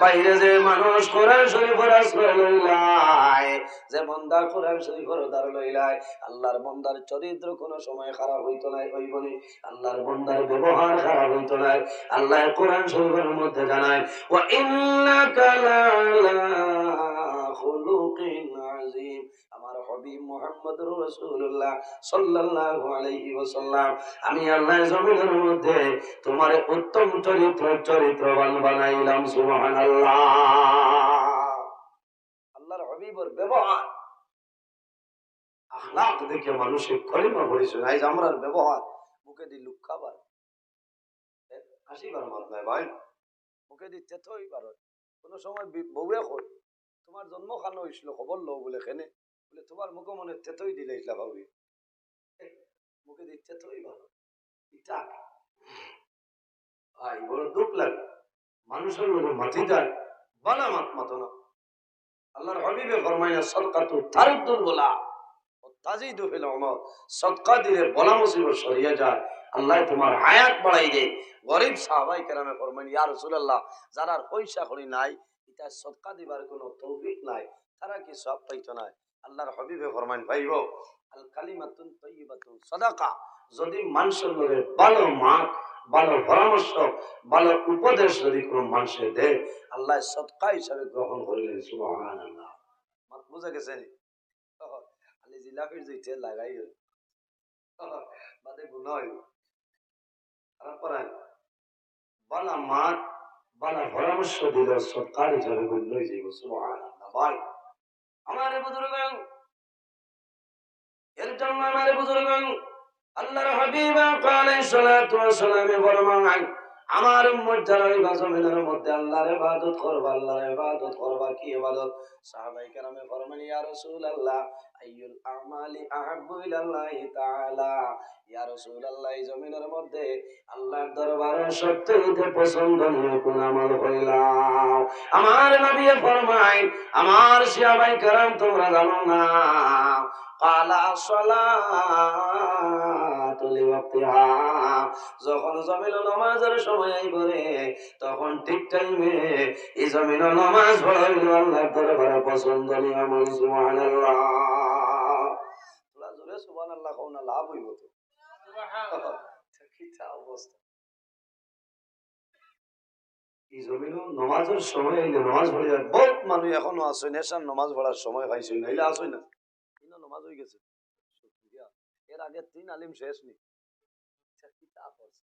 Speaker 1: বাইরে যে মানুষ কোরআন শরীফের আশ্রয় লইলায়, যে বান্দা কোরআন শরীফের উদ্ধার লইলায়, আল্লাহর বান্দার চরিত্র কোনো সময় খারাপ হইতো না, হইবনি, আল্লাহর বান্দার ব্যবহার খারাপ হইতো না। আল্লাহ কোরআন শরীফের মধ্যে জানায়, ওয়া ইন্নাকা লাআলা খুলুকিন আযীম, আমার হাবিব মুহাম্মদুর রাসূলুল্লাহ সাল্লাল্লাহু আলাইহি ওয়াসাল্লাম, আমি আল্লাহ জমিনের মধ্যে তোমার উত্তম চরিত্রবান বানাইলাম। সুবহানাল্লাহ। আল্লাহর হাবিবের ব্যবহার আখলাক দেখে মানুষের কলিমা পড়েছে। আজ আমরার ব্যবহার মুখে দি লুক্ষাবার, হাসিবার মাত নাই ভাই, মুখে দি তেতই বার। কোন সময় বউয়ে কই, তোমার জন্ম খানো হইছিল খবর লও বলে, কেনে বলে তোমার মুখে মনে তেতই দিলে ইসলা ভাবি, মুখে দি তেতই বার। ইটা ভাই বড় দুঃখ লাগে, মানুষের মধ্যে মাতি যায় বালা মাত মাতো না। আল্লাহর হাবিবে ফরমাইনা, সাদকাতু তারুদ্দুল বলা ও তাজিদু ফিল উমর, সাদকা দিলে বলা মুসিবত সরিয়ে যায়, আল্লাহ তোমার হায়াত বাড়াই দেয়। গরীব সাহাবায়ে কেরামে ফরমাইন, ইয়া রাসূলুল্লাহ, যারা পয়সা করি নাই, এটা সাদকা দিবার কোনো তৌফিক নাই, তারা কি সব পাইতো না? আল্লাহর হাবিবে ফরমাইন, ভাইবো, আল কালিমাতুন তাইয়্যিবাতুন সাদাকা, যদি মানুষের লগে ভালো মাত, ভালো পরামর্শ, ভালো উপদেশ যদি কোনো মানুষের দেয়, আল্লাহ সদকা হিসাবে গ্রহণ করলেন। সুবহানাল্লাহ। মাত বুঝা গেছে নি? আলি জিলাপির যে তেল লাগাই বাদে গুনাহ হইল। খারাপ করেন, বালা মাত, বালা পরামর্শ দিলে সদকা হিসাবে গণ্য হয়ে যাইব। সুবহানাল্লাহ। ভাই আমার বুজুর্গগণ, এর জন্য আমার বুজুর্গগণ, আল্লাহর হাবিব আলাইহিস সালাতু ওয়াস সালামে ফরমান, আমার উম্মত যারা এই জমিনের মধ্যে আল্লাহর ইবাদত করবে, আল্লাহর ইবাদত করবে, কি ইবাদত? সাহাবায়ে কেরামে ফরমান, ইয়া রাসূলুল্লাহ, আইয়ুল আমালি আহাব্বু ইলাল্লাহি তাআলা, ইয়া রাসূলুল্লাহ, এই জমিনের মধ্যে আল্লাহর দরবারে সবচেয়ে পছন্দনীয় কোন আমল হইলাম? আমার নবী ফরমায়, আমার সাহাবায়ে কেরাম তোমরা জানো না, কালা সালাতু লিওয়াক্তিহা, যখন জমিন নামাজের সময় আইবরে তখন ঠিক টাইমে এই জমিন নামাজ পড়াইল আল্লাহর দরবারে পছন্দনীয় আমল। সুবহানাল্লাহ। তোরা জোরে সুবহানাল্লাহ কও না, লাভ হইব তো। সুবহানাল্লাহ। কিটা অবস্থা, এই জমিন নামাজের সময় আইলে নামাজ পড়িয়া বহুত মানুষ এখনো আছে নেশার নামাজ পড়ার সময় পাইছে না, এলা আসই না, ইনো নামাজ হই গেছে। এর আগে 3 আলিম শেষ নি, কিটা করছে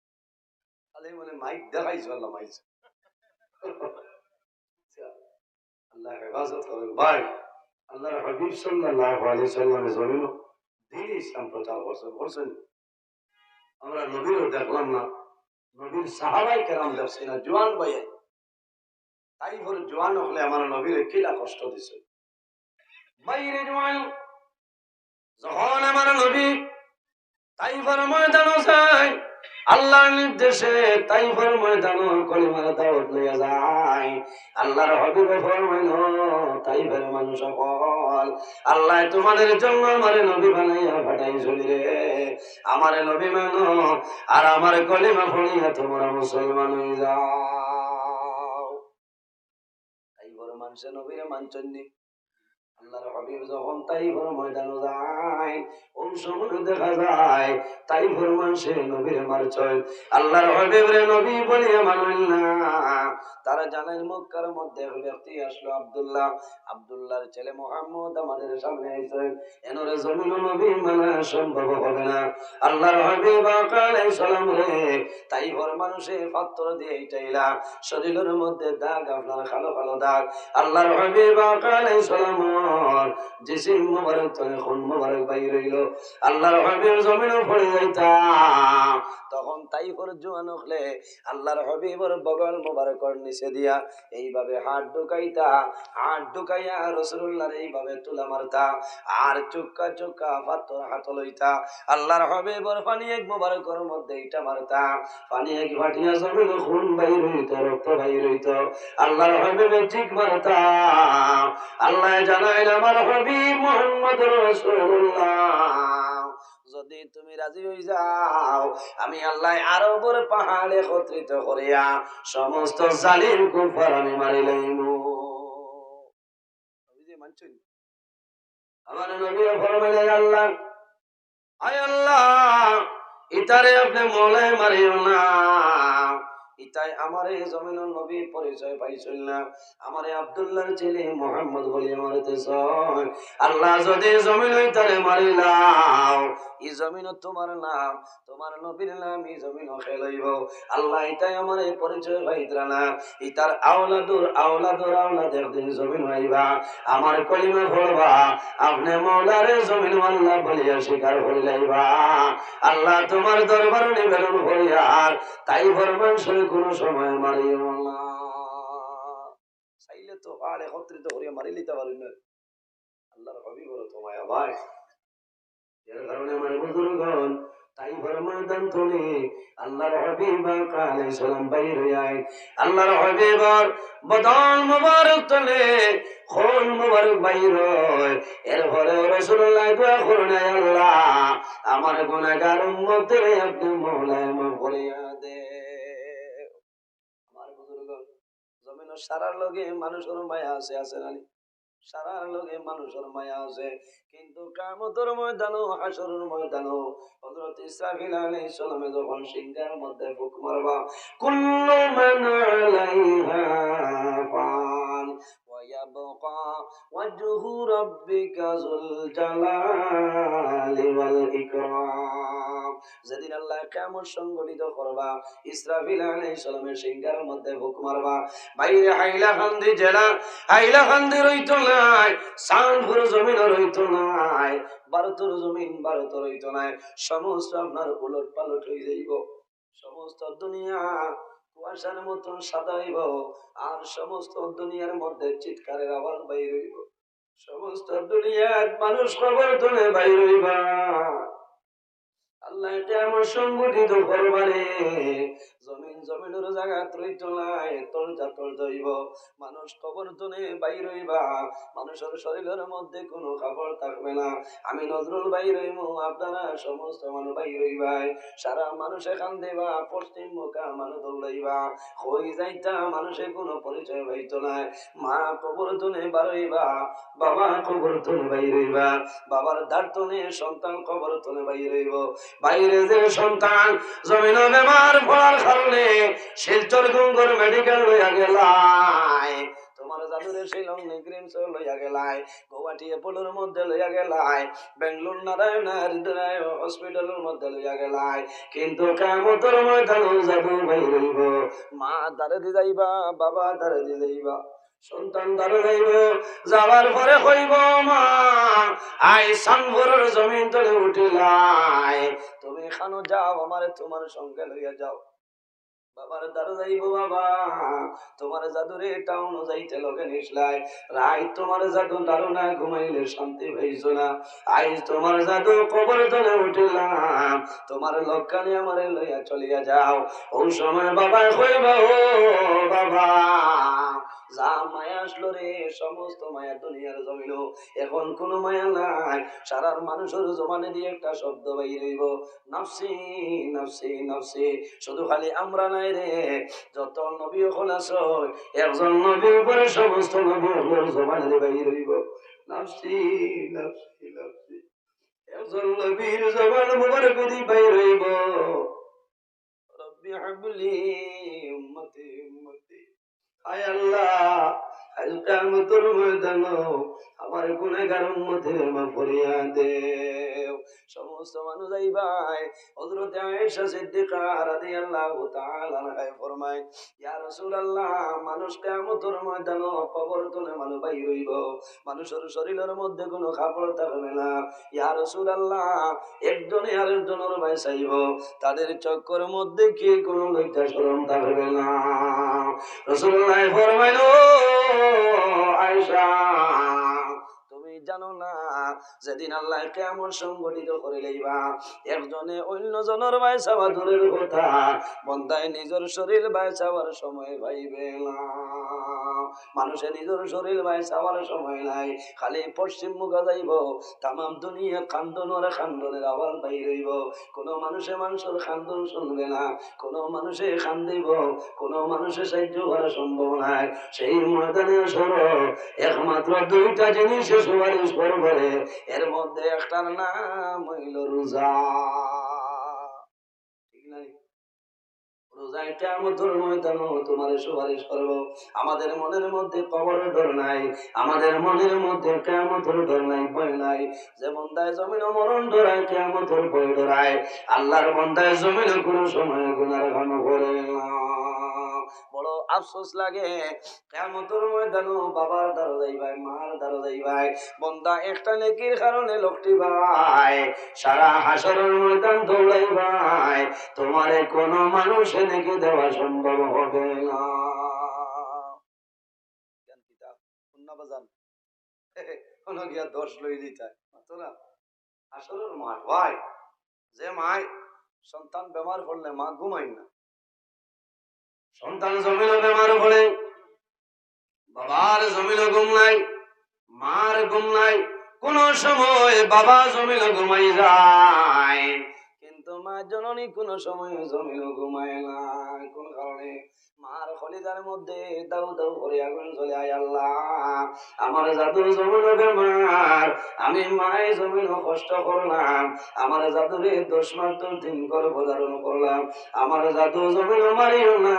Speaker 1: খালি মানে মাইক দেখাইছো, আল্লাহ মাইছে। আল্লাহ হেফাজত করেন ভাই। আল্লাহর হাবিব সাল্লাল্লাহু আলাইহি সাল্লামের জমিন দ্বীন ইসলাম প্রচার করছেন। আমরা নবীরও দেখলাম না, নবীর সাহাবাই কেরাম দেখছি না, জোয়ান ভাইয়ে তাই করে জোয়ান হলে আমার নবীর কিলা কষ্ট দিছে। বাইরে জোয়ান যখন আমার নবী তাইফের ময়দান যায়, আল্লাহর নির্দেশে তাইফের ময়দান কলিমার দাওয়াত লইয়া যায়। আল্লাহর হাবিব ফরমাইল, তাইফের মানুষ সকল, আল্লাহ তোমাদের জন্য আমারে নবী বানাইয়া পাঠাইছিল রে। আমারে নবী মানো আর আমার কলিমা পড়িয়া তোমরা মুসলমান হয়ে যাও। তাইফের মানুষে নবীরে মানছন্নি। আল্লাহর হাবিব যখন তাইফের ময়দানে যায়, ওই সময় দেখা যায় তাইফের মানুষে নবীরে মারছে। আল্লাহর হাবিব রে নবী বলিয়া মানল না। তারা জানেন মক্কার মধ্যে এক ব্যক্তি আসলো, আব্দুল্লাহ, আব্দুল্লাহর ছেলে মুহাম্মদ আমাদের সামনে আইছে। এনরে জমিন নবী মানা সম্ভব হবে না। আল্লাহর হাবিব আলাইহিস সালাম রে তাইফের মানুষে পাথর দিয়ে ইটাইলা, শরীরের মধ্যে দাগ, আপনার কালো কালো দাগ। আল্লাহর হাবিব আলাইহিস সালাম জিসিম মুবারক তনে খুন মুবারক বাইর হইল। আল্লাহর হাবিব জমিনে পড়ে যাইতা, তখন তাইফের জোয়ান হলে আল্লাহর হাবিবের বগল মুবারকর নিচে দিয়া এইভাবে হাত ঢুকাইতা, হাত ঢুকাইয়া রাসূলুল্লাহর এইভাবে তুলা মারতা, আর চুক্কা চুক্কা পাথর হাত লইতা। আল্লাহর হাবিবের পানি এক মুবারকর মধ্যে ইটা মারতা, পানি এক ভাটিয়া জমিনে খুন বাইর হইত, রক্ত বাইর হইত। আল্লাহর হাবিবে ঠিক মারতা। আল্লাহ জানাইল আমার হাবিব মুহাম্মদ রাসূলুল্লাহ, যদি তুমি রাজি হয়ে যাও আমি আল্লাহ আরবের পাহাড়ে একত্রিত করিয়া সমস্ত জালিম কুফার আমি মারি লইব। আমার নবী ফরমাইলেন, আল্লাহ, আয় আল্লাহ, ইতারে আপনি মওলায় মারিও না। ইতাই আমারে জমিনের নবী পরিচয় পাইছিল না, আমারে আব্দুল্লাহর ছেলে মুহাম্মদ বলিয়া মারিতেছ। আল্লাহ যদি জমিন ইতারে মারিলাও, এই জমিন তোমার নাম, তোমার নবীর নাম এই জমিন খেলাইব। আল্লাহ ইতাই আমারে পরিচয় পাইতরা না, ইতার আওলাদুর আওলাদুর আওলাদ একদিন জমিন হইবা, আমার কলিমা পড়বা, আপনি মওলারে জমিন আল্লাহ বলিয়া স্বীকার করিলাইবা। আল্লাহ তোমার দরবার নিবেদন করিয়া আর তাই ফরমান কোনো সময় মারিও না। চাইলে তো আর একত্রিত করিয়া মারি লিতে পারি না। আল্লাহর হাবিব বড় তোমায় ভাই, এর কারণে আমার বুজুর্গগণ তাইফের ময়দান থেকে আল্লাহর হাবিব আলাইহিস সালাম বাইর হইয়াই, আল্লাহর হাবিবর বদন মুবারক তলে খুন মুবারক বাইর হয়। এরপরে রাসূলুল্লাহ দোয়া করেন, আল্লাহ আমার গুনাহগার উম্মতের আপনি মওলায় মাফ করিয়া দে। আমার বুজুর্গগণ জমিনের সারার লগে মানুষের মায়া আছে, আছে না? সারার লগে মানুষের মায়া আছে, কিন্তু কিয়ামতের ময়দানও হাসরের ময়দানও হযরত ইসরাফিল আলাইহিস সালামে যখন সিংহার মধ্যে ফুক মারবা, কুল্লু মান আলাইহা ফান ওয়া ইয়াবকা ওয়াজহু রাব্বিকা যুল জালালি ওয়াল ইকরাম। যেদিন আল্লাহ কিয়ামত সংগঠিত করবা, ইসরাফিল আলাইহিস সালামের সিংহার মধ্যে ফুক মারবা, বাইরে হাইলাকান্দি জেলা, হাইলাকান্দি রইত নাই, সানপুর জমিন রইত নাই, ভারতের জমিন ভারত রইত নাই, সমস্ত আপনার উলট পালট হয়ে যাইব। সমস্ত দুনিয়া কুয়াশার মতন সাদা হইব, আর সমস্ত দুনিয়ার মধ্যে চিৎকারের আওয়াজ বাইর হইব। সমস্ত দুনিয়ার মানুষ খবর তুলে বাইর হইবা। আল্লাহ কেমন সংগঠিত করবারে, জমিন জমিনের জায়গা ত্রৈত নাই, তলজা তলজা হইব, মানুষ কবর তুলে বাইর হইবা, মানুষের শরীরের মধ্যে কোনো খাবার থাকবে না। আমি নজরুল বাইর হইব, আপনারা সমস্ত মানুষ বাইর হইবাই, সারা মানুষ এখান দেবা, পশ্চিম মুখা মানুষ দৌড়াইবা, হই যাইতা মানুষে কোনো পরিচয় হইত নাই। মা কবর তুলে বার হইবা, বাবা কবর তুলে বাইর হইবা, বাবার দাঁড় তুলে সন্তান কবর তুলে বাইর হইব। বাইরে যে সন্তান জমিন বেমার পড়ার কারণে শিলচর গঙ্গর মেডিকেল লইয়া গেলাই, তোমার জাদুরে শিলং নিগ্রিমস লইয়া গেলাই, গৌহাটি এপোলোর মধ্যে লইয়া গেলাই, বেঙ্গলোর নারায়ণ হৃদয় হসপিটালের মধ্যে লইয়া গেলাই, কিন্তু কিয়ামতের ময়দানে জাদু বাইর হইব। মা দাঁড়ে দি যাইবা, বাবা দাঁড়ে দি যাইবা, সন্তান দাঁড়ো যাইব, যাওয়ার পরে কইব মা আই সানভরের জমিন তলে উঠিলাই, তুমি এখানো যাও, আমারে তোমার সঙ্গে লইয়া যাও। বাবার দারু যাইব, বাবা তোমার জাদুরে টাউন যাইতে লগে নিসলাই, রাই তোমার জাদু দারু না ঘুমাইলে শান্তি পাইছ না, আইজ তোমার জাদু কবর তলে উঠিলাম, তোমার লক্ষণে আমারে লইয়া চলিয়া যাও। ওই সময় বাবা কইব, ও বাবা যা মায়া আসলো রে, সমস্ত মায়া দুনিয়ার জমিল, এখন কোন মায়া নাই। সারার মানুষের জমানে দিয়ে একটা শব্দ বাইর হইব, নাফসি নাফসি নাফসি। শুধু খালি আমরা নাই রে, যত নবী হল আছে, একজন নবী উপরে সমস্ত নবী হল জমানে বাইর হইব, নাফসি নাফসি নাফসি। একজন নবীর জবান মুবারক দি বাইর হইব, রব্বি হাবলি উম্মতি উম্মতি। হায় আল্লাহ, আজ কিয়ামতের ময়দানে আমার গুনাহগার উম্মতের মাফ করিয়া দেও। সমস্ত মানুষ যাইবাই। হযরত আয়েশা সিদ্দিকা রাদিয়াল্লাহু তাআলা আনহা ফরমায়, ইয়া রাসূলুল্লাহ, মানুষ কিয়ামতের ময়দানে কবর তুলে মানুষ বাইর হইব, মানুষের শরীরের মধ্যে কোনো কাপড় থাকবে না। ইয়া রাসূলুল্লাহ, একজনে আরেকজনের ভাই চাইব, তাদের চক্কর মধ্যে কি কোনো লজ্জা শরম থাকবে না। রাসূলুল্লাহ ফরমাইল, আয়েশা তুমি জানো না, যেদিন আল্লাহ কিয়ামত সংগঠিত করে লইবা, একজনে অন্য জনের ভাই চাওয়া দূরের কথা, বন্দায় নিজের শরীর ভাই চাওয়ার সময় পাইবে না। মানুষের নিজের শরীর ভাই চাওয়ার সময় নাই, খালি পশ্চিম মুখে যাইব, তামাম দুনিয়া খান্দনের খান্দনের আওয়াজ বাইর হইব, কোন মানুষে মানুষের খান্দন শুনবে না, কোন মানুষে খান্দিব, কোন মানুষের সাহায্য করা সম্ভব নাই। সেই ময়দানে সরো, একমাত্র দুইটা জিনিস সুপারিশ করবে, এর মধ্যে একটার নাম হইল রোজা। ঠিক নাই? রোজায় কিয়ামতের ময়দানে তোমার সুপারিশ করব। আমাদের মনের মধ্যে কবরের ডর নাই, আমাদের মনের মধ্যে কিয়ামতের ডর নাই, ভয় নাই। যে বান্দায় জমিনে মরণ ডরায়, কিয়ামতের ভয় ডরায়, আল্লাহর বান্দায় জমিনে কোনো সময় গুনাহ গান করে না। বড় আফসোস লাগে, কিয়ামতের ময়দানে বাবার দ্বারা যাইবাই, মার দ্বারা যাইবাই, বান্দা একটা নেকির কারণে লোকটি ভাই সারা হাসরের ময়দান দৌড়াইবাই, তোমারে কোন মানুষ নেকি দেওয়া সম্ভব হবে না। জ্ঞান পিতা শুননা বাজান, কোন গিয়া দোষ লই দিতা না। হাসরের মাঠ ভাই, যে মায় সন্তান বেমার পড়লে মা ঘুমাই না, সন্তান জমিনে বেমার পড়ে, বাবার জমিনে ঘুম নাই, মার ঘুম নাই, কোন সময় বাবা জমিনে ঘুমাই যায়, কিন্তু মা জননী কোন সময় জমিনে ঘুমায় না। কোন কারণে? মার খলিজার মধ্যে দাউ দাউ করে আগুন জ্বলে। আয় আল্লাহ, আমার জাদুর জমিনে বেমার, আমি মায়ের জমিনে কষ্ট করলাম, আমার জাদুরে 10 মাস 10 দিন গর্ভধারণ করলাম, আমার জাদু জমিনে মারিও না।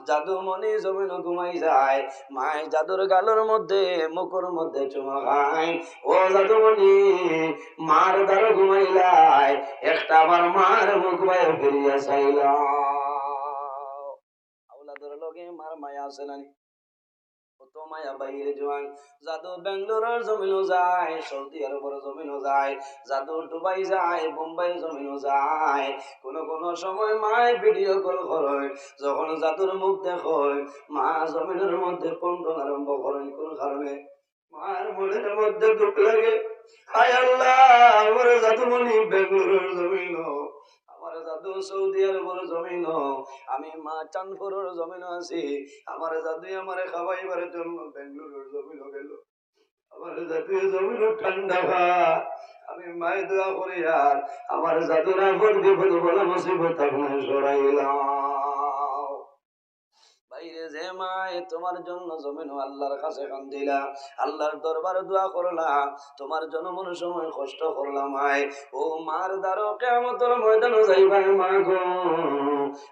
Speaker 1: জাদু মনি জমিনে ঘুমাই যায়, মায়ের জাদুর গালের মধ্যে মুখের মধ্যে চুমা খায়। ও জাদুমণি, মার দ্বারা ঘুমাইলাই, একটা আবার মার মুখ ভাই ফিরিয়া চাইলা। আওলাদের লগে মার মায়া আছে নানি? কত মায়া বাইরে জোয়ান। জাদু বেঙ্গালোরের জমিনও যায়, সৌদি আরবের জমিনও যায়, জাদু দুবাই যায়, বোম্বাই জমিনও যায়। কোন কোন সময় মায় ভিডিও কল করে, যখন জাদুর মুখ দেখো, মা জমিনের মধ্যে কন্দন আরম্ভ করেন। কোন কারণে? মার মনের মধ্যে দুঃখ লাগে, হায় আল্লাহ, আমার জাদুমণি বেঙ্গালোরের জমিন, আমার জাদু সৌদি আরবের জমিন, আমি মা চাঁদপুরের জমিন আছি, আমার জাদু আমারে খাওয়াইবার জন্য বেঙ্গালোরের জমিন গেল, আমার জাদু জমিন ঠান্ডা খা। আমি মায়ের দোয়া করি, আর আমার জাদুর আপদ বিপদ বলা মুসিবত আপনার সরাইলাম। বাইরে যে মায় তোমার জন্য জমিন আল্লাহর কাছে কান্দিলা, আল্লাহর দরবারে দোয়া করলাম, তোমার জন্মের সময় কষ্ট করলাম, মায় ও মার দ্বারা কিয়ামতের ময়দানে যাইবাই মা গো,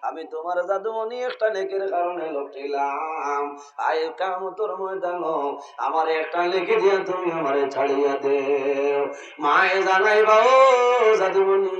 Speaker 1: আমি তোমার জাদুমণি একটা নেকির কারণে লুটাইলাম, আয় কিয়ামতের ময়দানে আমার একটা নেকি দিয়া তুমি আমারে ছাড়িয়া দেও। মায়ে জানাইবা, ও জাদুমণি,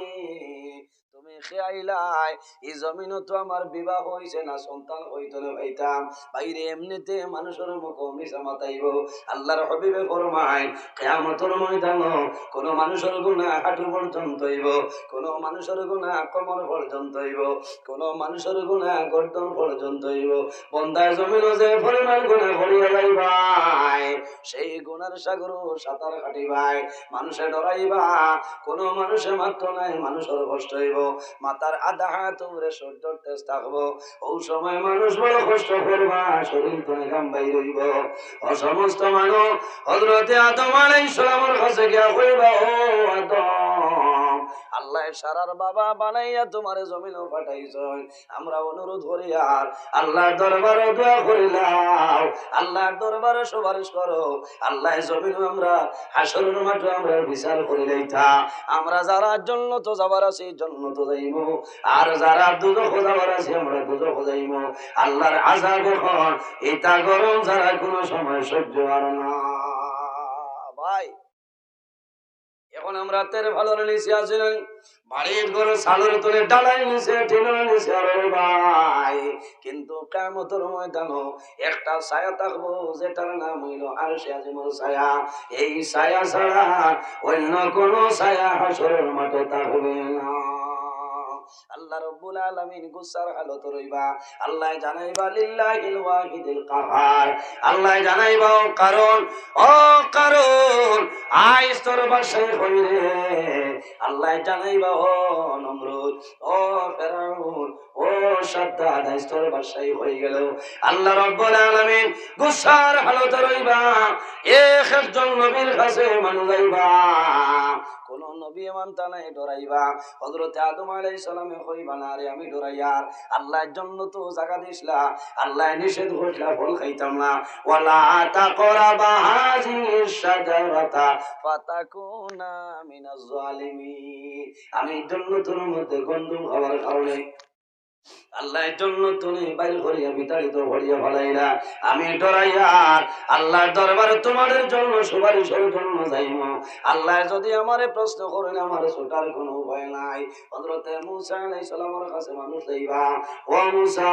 Speaker 1: তুমি
Speaker 2: খেয়াইলাই এই জমিনও তো আমার বিবাহ হইছে না, সন্তান হইতো না ভাইতাম। বাইরে এমনিতে মানুষের মুখ মিশা মাতাইব। আল্লাহর হাবিবে ফরমায় কিয়ামতের ময়দানে কোন মানুষের গুনাহ হাঁটু পর্যন্ত হইব, কোন মানুষের গুনাহ কোমর পর্যন্ত হইব, কোন মানুষের গুনাহ গর্দন পর্যন্ত হইব। বন্দায় জমিনও যে পরিমাণ গুনাহ করিয়া যাইবাই, সেই গুনার সাগর সাঁতার কাটিবাই। মানুষে ডরাইবা, কোন মানুষে মাত্র নাই, মানুষের কষ্ট হইব। মাতার আধা হাত উপরে সূর্যের তেজ থাকবো, ও সময় মানুষ বড় কষ্ট করবা, শরীর তো ঘাম বাইর হইব। ও সমস্ত মানুষ হযরতে আদম আলাইহিস সালামের কাছে গিয়া কইবা, ও আদম, আল্লাহ সারার বাবা বানাইয়া তোমার জমিনও পাঠাইছেন, আমরা অনুরোধ করি আর আল্লাহর দরবারে দোয়া করিলাম, আল্লাহর দরবারে সুপারিশ করো, আল্লাহ জমিন আমরা হাসরের মাঠে আমরা বিচার করে লইতা। আমরা যারা জান্নাত যাবার আছি জান্নাত যাইব, আর যারা দুজখ যাবার আছি আমরা দুজখ যাইব। আল্লাহর আযাব এখন এটা গরম যারা কোনো সময় সহ্য আর না। ভাই এখন আমরা তের ভালোর নিচে আছি না, বাড়ির ঘরে সালের তলে ডালাই নিচে টিনের নিচে আরে ভাই, কিন্তু কিয়ামতের ময়দানে একটা ছায়া থাকবো যেটার নাম হইল আরশে আজিমের ছায়া। এই ছায়া ছাড়া অন্য কোন ছায়া হাসরের মাঠে থাকবে না। আল্লাহ রাব্বুল আলামিন গুসার হালত রইবা, আল্লাহ জানাইবা লিল্লাহিল ওয়াহিদিল কাহার, আল্লাহ জানাইবা ও কারণ আইস তোর বাসায় হইরে, আল্লাহ জানাইবা ও নমরুদ, ও ফেরাউন, ও সাদ্দাদ আইস তোর বাসায় হয়ে গেল। আল্লাহ রাব্বুল আলামিন গুসার হালত রইবা, একজন নবীর কাছে মানু যাইবা, কোন নবী মানতা নাই ডরাইবা। হযরতে আদম আলাইহিস সালামে কইবা না রে আমি ডরাইয়ার, আল্লাহর জন্য তো জায়গা দিছলা, আল্লাহ নিষেধ কইলা ফল খাইতাম না, ওয়ালা তাকরাবা হাযিহিস শাজারাতা ফাতাকুনা মিনাজ জালিমিন। আমি জান্নাতের মধ্যে গন্ধম খাওয়ার কারণে আল্লাহর জন্য তুমি বাইর করিয়া বিতাড়িত করিয়া ফেলাইলা, আমি ডরাইয়ার আল্লাহর দরবারে তোমাদের জন্য সুপারিশের জন্য যাইব। আল্লাহ যদি আমারে প্রশ্ন করেন আমার ছোটার কোনো উপায় নাই। হযরতে মূসা আলাইহিস সালামের কাছে মানুষ যাইবা, ও মূসা,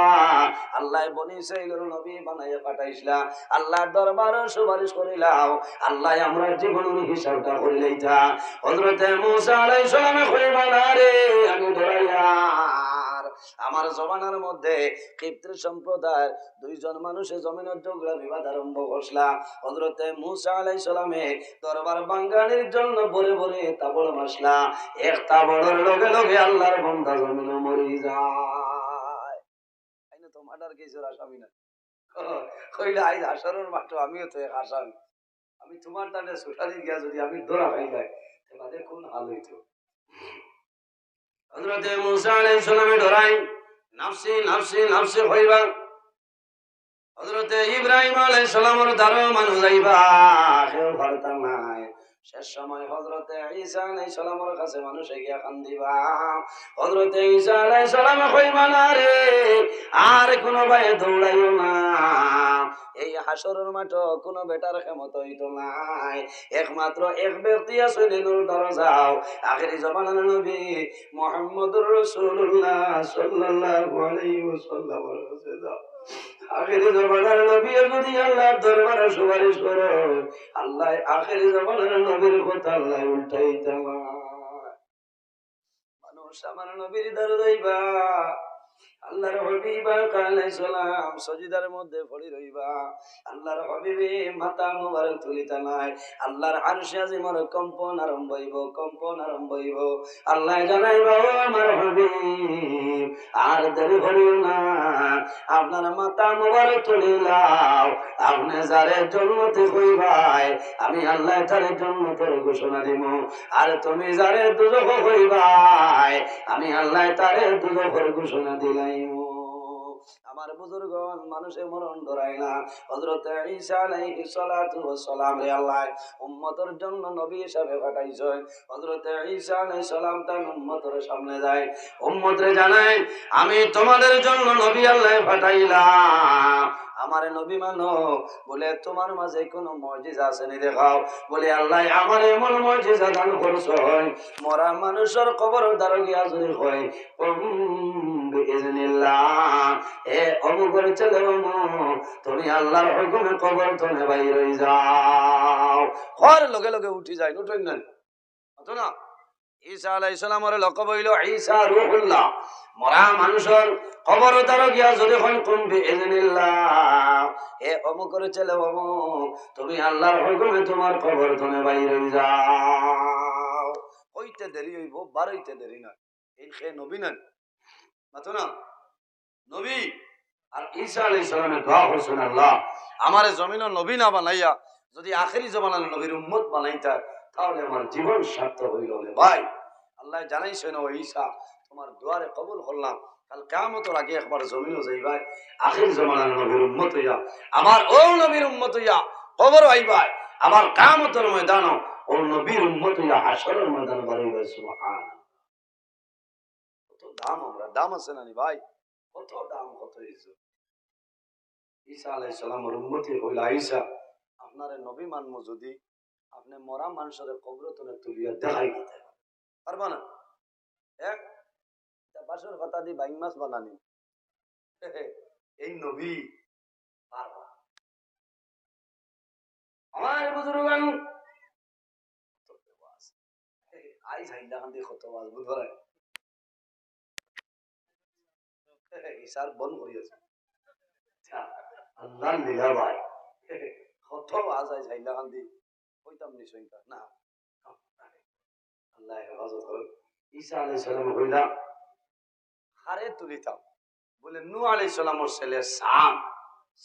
Speaker 2: আল্লাহ বনি ইসরাঈলের নবী বানাইয়া পাঠাইছিলা, আল্লাহর দরবারে সুপারিশ করিলাও, আল্লাহ আমরা জীবনের হিসাবটা করে লইতা। হযরতে মূসা আলাইহিস সালামে কইবা না রে আমি ডরাইয়ার, আমার জমানার মধ্যে কিপ্ত সম্প্রদায় দুইজন মানুষের জমিনের ঝগড়া বিবাদ আরম্ভ করছিলা। হযরতে মূসা আলাইহিস সালামে দরবার বাঙ্গানির জন্য ভরে ভরে তাবড় মাসলা, এক তাবড়ের লগে লগে আল্লাহর বান্দা জমিন মরি যায়। আইনা তো মার্ডার কেসের আসামি না, কইলে আইজ হাসরের মাঠ আমিও তো এক আসামি, আমি তোমার দাঁড়ে সোসারি গিয়া যদি আমি ধরা হয়ে যাই তাহলে কোন হাল হইতো। হযরতে মূসা আলাইহিস সালামে ডরাই নাফসি নাফসি নাফসি হইবা। হযরতে ইব্রাহিম আলাইহিস সালামের দ্বারা মানুষ যাইবা, কেউ পারতা নাই। শেষ সময় হযরতে ঈসা আলাইহিস সালামের কাছে মানুষ গিয়া কান্দিবা। হযরতে ঈসা আলাইহিস সালাম কইবা না রে আর কোন ভাই দৌড়াইও না, এই হাসরের মাঠ কোন বেটার ক্ষমতা হইতো নাই, একমাত্র এক ব্যক্তি আছে নূর দরজাও আখেরি জামানার নবী মুহাম্মদুর রাসূলুল্লাহ সাল্লাল্লাহু আলাইহি ওয়াসাল্লামের কাছে যাও। আখেরি জামানার নবী যদি আল্লাহর দরবারে সুপারিশ করে, আল্লাহ আখেরি জামানার নবীর কথা আল্লাহ উল্টাইতা না। মানুষ আমার নবীর দরজা যাইবা, আল্লাহর হাবিব আলাইহিস সালাম সজিদার মধ্যে পড়ে রইবা, আল্লাহর হাবিবে মাথা মুবারক তুলিতা নাই, আল্লাহর আরশে আজিমের কম্পন আরম্ভ হইব, কম্পন আরম্ভ হইব। আল্লাহ জানাইবা ও আমার হাবিব আর দেরি করিও না, আপনার মাথা মুবারক তুলিলাও, আপনি যারে জান্নাতে কইবাই আমি আল্লাহ তারে জান্নাতের ঘোষণা দিব, আর তুমি যারে দুজখ কইবাই আমি আল্লাহ তারে দুজখের ঘোষণা দিলাম। আমার বুজুর্গণ মানুষের মরণ ধরায় না। হযরত ঈসা আলাইহিস সালাতু ওয়াস সালাম রে আল্লাহ উম্মতের জন্য নবী হিসাবে পাঠাইছেন। হযরত ঈসা আলাইহিস সালাম তার উম্মতের সামনে যায়, উম্মতরে জানায় আমি তোমাদের জন্য নবী আল্লাহ পাঠাইলাম, আমারে নবী মানো। বলে তোমার মাঝে কোনো মুজিজা আছে নি দেখাও। বলে আল্লাহ আমার এমন মুজিজা দান করছো, মরা মানুষের কবর দ্বারা গিয়া যদি হয় বিইজনিল্লাহ, এ অমুকের ছেলে অমুক, তুমি আল্লাহর হুকুমে কবর তনে বাইর হয়ে যাও। হর লগে লগে উঠি যায়, উঠেন না অত না। ঈসা আলাইহিস সালামের লকব হইল ঈসা রূহুল্লাহ। মরা মানুষের কবর দ্বারা গিয়া যদি হয় কুম বিইজনিল্লাহ, এ অমুকের ছেলে অমুক, তুমি আল্লাহর হুকুমে তোমার কবর তনে বাইর হয়ে যাও। হইতে দেরি হইব, বারইতে দেরি না। এই সে নবী না মাতো না নবী। আর ঈসা আলাইহিস সালামের দোয়া করছেন আল্লাহ আমারে জমিনের নবী না বানাইয়া যদি আখেরি জমানার নবীর উম্মত বানাইতা তাহলে আমার জীবন সার্থক হইল রে ভাই। আল্লাহ জানাইছেন ও ঈসা তোমার দুয়ারে কবুল করলাম, কাল কিয়ামতের আগে একবার জমিনও যাইবাই, আখেরি জমানার নবীর উম্মত হইয়া আমার ও নবীর উম্মত হইয়া কবর আইবাই, আবার কিয়ামতের ময়দানও ও নবীর উম্মত হইয়া হাশরের ময়দানে বাড়াইবাই। সুবহানাল্লাহ। কত দাম, আমরা দাম আছে না ভাই, কত দাম, কত ইজ্জত। ঈসা আলাইহিস সালামের উম্মতি হইলা ঈসা আপনারে নবী মানমু যদি আপনি মরা মানুষের কবর তলে তুলিয়া দেখাই দিতে পারবা না। এক বাসর কথা দি বাইং মাছ বানানি এই নবী পারবা। আমার বুজুর্গান আই যাইলা কান্দি কত বাজ বুঝবারে ঈসার বন করিয়াছে আল্লাহ লীলা ভাই কত আজ আই যাইলা কান্দি কইতাম নি সইতা না। আল্লাহ হেফাজত করুন। ঈসা আলাইহিস সালাম হইলা হারে তুলিতাম। বলে নূহ আলাইহিস সালামের ছেলে সাম,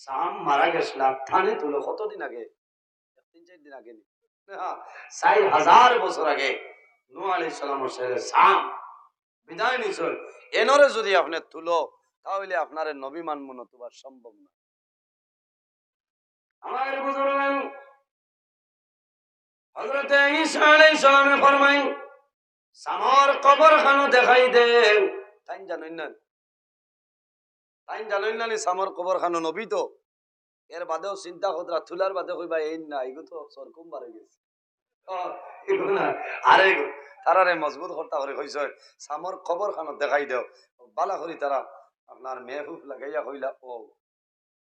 Speaker 2: সাম মারা গেছিল থানে তুলো কতদিন আগে, 3-4 দিন আগে নি, 4000 বছর আগে নূহ আলাইহিস সালামের ছেলে সাম বিদায় নিছেন। এনরে যদি আপনি তুলো তাহলে আপনার নবী মানমু নতুবা সম্ভব না। আমার বুজুর্গান হযরত ঈসা আলাইহিস সালামে ফরমাই সামর কবর খানো দেখাই দে। তাই জানেন না, তাই জানেন না সামর কবর খানো নবী তো এর বাদেও চিন্তা কতরা তুলার বাদে কইবা এই না এগো তো সরকম বাড়ে গেছে না। আরে তারারে মজবুত হর্তা করে কইছে সামর কবর খানো দেখাই দেও। বালা করি তারা আপনার মেহফুফ লাগাইয়া কইলা ও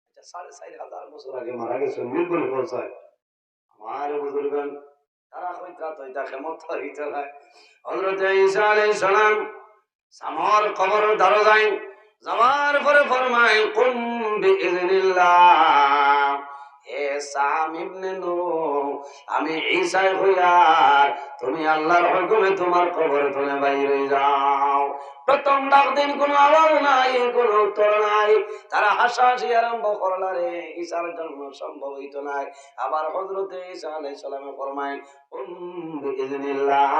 Speaker 2: এটা 4500 বছর আগে মারা গেছে নির্গুণ পৌঁছায়। আমার বুজুর্গান তারা কইতা তো এটা কেমত হইতে হয়। হযরত ঈসা আলাইহিস সালাম সামর কবর দ্বারা যাই যাওয়ার পরে ফরমায় কুম বিইজনিল্লাহ, হে সাম ইবনে নূহ আমি ঈসা হইয়া তুমি আল্লাহর হুকুমে তোমার কবর তলে বাইর হয়ে যাও। প্রথম ডাক দিন কোনো আওয়াজ নাই, কোনো উত্তর নাই। তারা হাসাহাসি আরম্ভ করলা রে, ঈসার জন্ম সম্ভব হইতো নাই। আবার হযরত ঈসা আলাইহিস সালামে ফরমায় বিইজনিল্লাহ,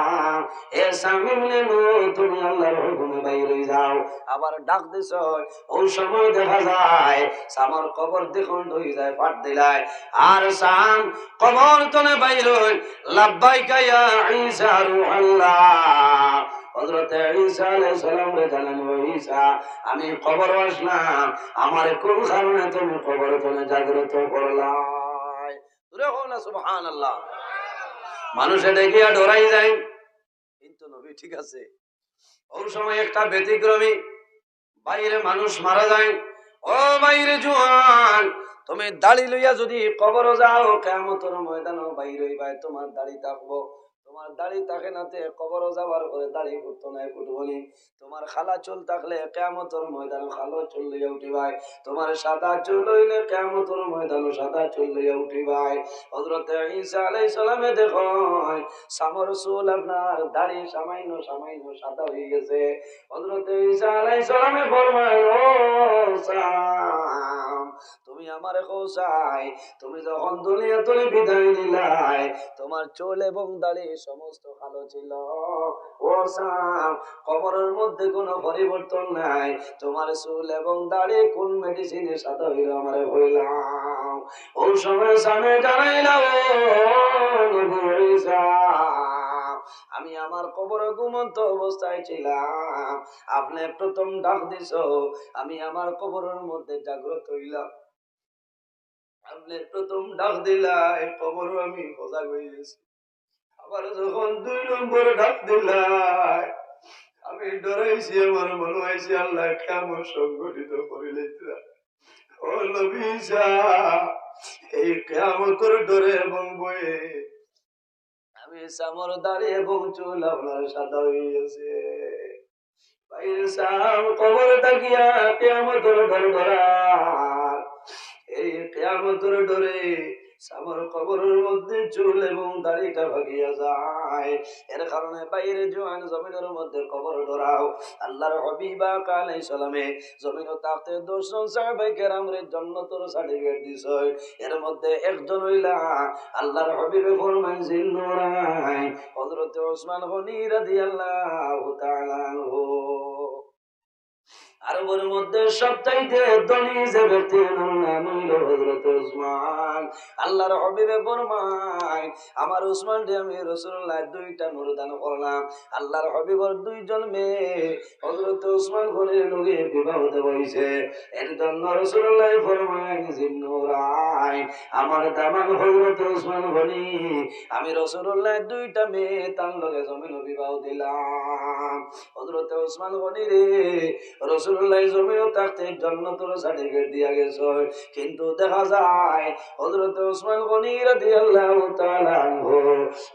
Speaker 2: হে সাম ইবনে নূহ তুমি আল্লাহর হুকুমে বাইর হয়ে যাও। আবার ডাক দিছ, ওই সময় দেখা যায় সামর কবর দেখুন হয়ে যায় ফাট দিলায়। আর সাম কবর তলে বাইর হই লাব্বাইকা ইয়া ঈসা রূহুল্লাহ। হযরত ঈসা আলাইহিস সালাম রে জানান ও ঈসা আমি কবর আসলাম, আমার কোন কারণে তুমি কবর তলে জাগ্রত করলাই। তুরে হো না সুবহানাল্লাহ। মানুষে দেখিয়া ডরাই যায় কিন্তু নবী ঠিক আছে। ওই সময় একটা ব্যতিক্রমী বাইরে মানুষ মারা যায়। ও বাইরে জোয়ান তুমি দাড়ি লইয়া যদি কবর যাও কিয়ামতের ময়দানে বাইর হইবাই, তোমার দাড়ি থাকবো, তোমার দাড়ি থাকে নাতে কবর যাবার পরে দাড়ি ফুটতো নাই ফুটবনি। তোমার খালা চুল থাকলে কিয়ামতের ময়দানে খালো চুল লইয়া উঠিবাই, তোমার সাদা চুল হইলে কিয়ামতের ময়দানে সাদা চুল লইয়া উঠিবাই। হযরত ঈসা আলাইহিস সালামে দেখো সামর চুল আপনার দাড়ি সামান্য সামান্য সাদা হয়ে গেছে। হযরত ঈসা আলাইহিস সালামে ফরমায় ও সাম তুমি আমারে খোসাই তুমি যখন দুনিয়া তুলে বিদায় নিলাই তোমার চুল এবং দাড়ি সমস্ত কালো ছিল। ও সাম, কবরের মধ্যে কোনো পরিবর্তন নাই, তোমার চুল এবং দাড়ি কোন মেডিসিনের সাথে হইল আমারে হইলাম। ওই সময় সামনে জানাইলাম আমি আমার কবরে ঘুমন্ত অবস্থায় ছিলাম, আপনি প্রথম ডাক দিছ, আমি আমার কবরের মধ্যে জাগ্রত হইলাম, আপনি প্রথম ডাক দিলা এই কবর আমি সজাগ হয়ে গেছি। আবার যখন 2 নম্বর ডাক দিলাই আমি ডরাইছি, আমার মনে হয়েছে আল্লাহ কেমন সংগঠিত করিলে। ও নবী এই কেয়ামতের ডরে এবং বয়ে আমি সামর দাড়ি এবং চুল আপনার সাদা হয়ে গেছে। বাইরে সাম কবর তাকিয়া কেয়ামতের ডর ডরা, এই কেয়ামতের ডরে আমার কবরের মধ্যে চুল এবং দাড়িটা ভাগিয়া যায়। এর কারণে বাইরে জোয়ান জমিনের মধ্যে কবর ধরাও। আল্লাহর হাবিবা আলাইহিস সালামে জমিন তাকতে 10 জন সাহাবায়ে কেরামরে জান্নাতের সার্টিফিকেট দিছে। এর মধ্যে একজন হইলা আল্লাহর হাবিবে ফরমান জিন্নুরাই হযরত ওসমান গনি রাদিয়াল্লাহু তাআলা আনহু। আরবের মধ্যে সবচাইতে ধনী যে ব্যক্তির নাম হইল হযরত ওসমান। আল্লাহর হাবিবে ফরমায় আমার ওসমান রে আমি রাসূলুল্লাহ 2টা নূর দান করলাম। আল্লাহর হাবিবের 2 জন মেয়ে হযরত ওসমান গনির লগে বিবাহ দেওয়া হইছে। এর জন্য রাসূলুল্লাহ ফরমায় জিন্নুরাই আমার দামান হযরত ওসমান গনি, আমি রাসূলুল্লাহ 2টা মেয়ে তার লগে জমিন বিবাহ দিলাম। হযরত ওসমান গনি রে রাসূলুল্লাহ জমিনে থাকতে জান্নাতের সার্টিফিকেট দিয়া গেছে, কিন্তু দেখা যায় হযরত ওসমান গনি রাদিয়াল্লাহু তাআলা আনহু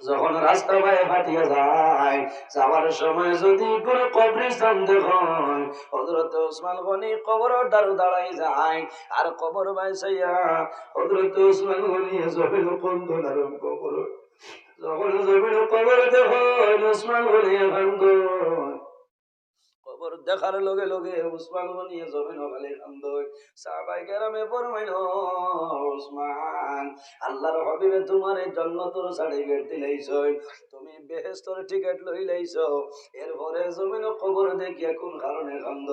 Speaker 2: যখন রাস্তা বায়ে ফাটিয়া যায়, যাওয়ার সময় যদি কোনো কবরস্থান দেখেন হযরত ওসমান গনি কবরের দ্বারে দাঁড়াই যায়, আর কবর বাইসাইয়া হযরত ওসমান গনি জমিনে কন্দন আরম্ভ করে। যখন জমিনে কবর দেখেন ওসমান গনি কান্দন, কবর দেখার লগে লগে উসমান গনি জমিন খালি কান্দয়। সাহাবায়ে কেরামে ফরমাইল উসমান আল্লাহর হাবিবে তোমারে জান্নাতের সার্টিফিকেট দিলাইছো, তুমি বেহেশতের টিকেট লইলাইছো, এরপরে জমিন কবর দেখিয়া কোন কারণে কান্দ?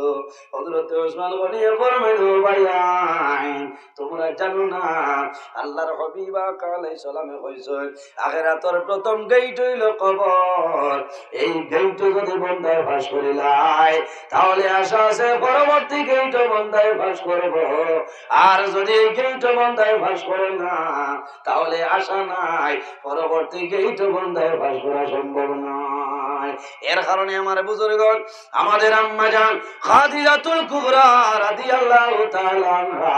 Speaker 2: হযরত উসমান গনি ফরমাইল ভাই তোমরা জানো না আল্লাহর হাবিব আলাইহিস সালামে কইছে আখিরাতের প্রথম গেট হইল কবর, এই গেট যদি বন্দায় ফাঁস করিলাই তাহলে আশা আছে পরবর্তী গেট বন্দায় ফাঁস করব, আর যদি গেট বন্দায় ফাঁস করে না তাহলে আশা নাই পরবর্তী গেট বন্দায় ফাঁস করা সম্ভব নয়। এর কারণে আমার বুজুর্গগণ, আমাদের আম্মা জান খাদিজাতুল কুবরা রাদিয়াল্লাহু তাআলা আনহা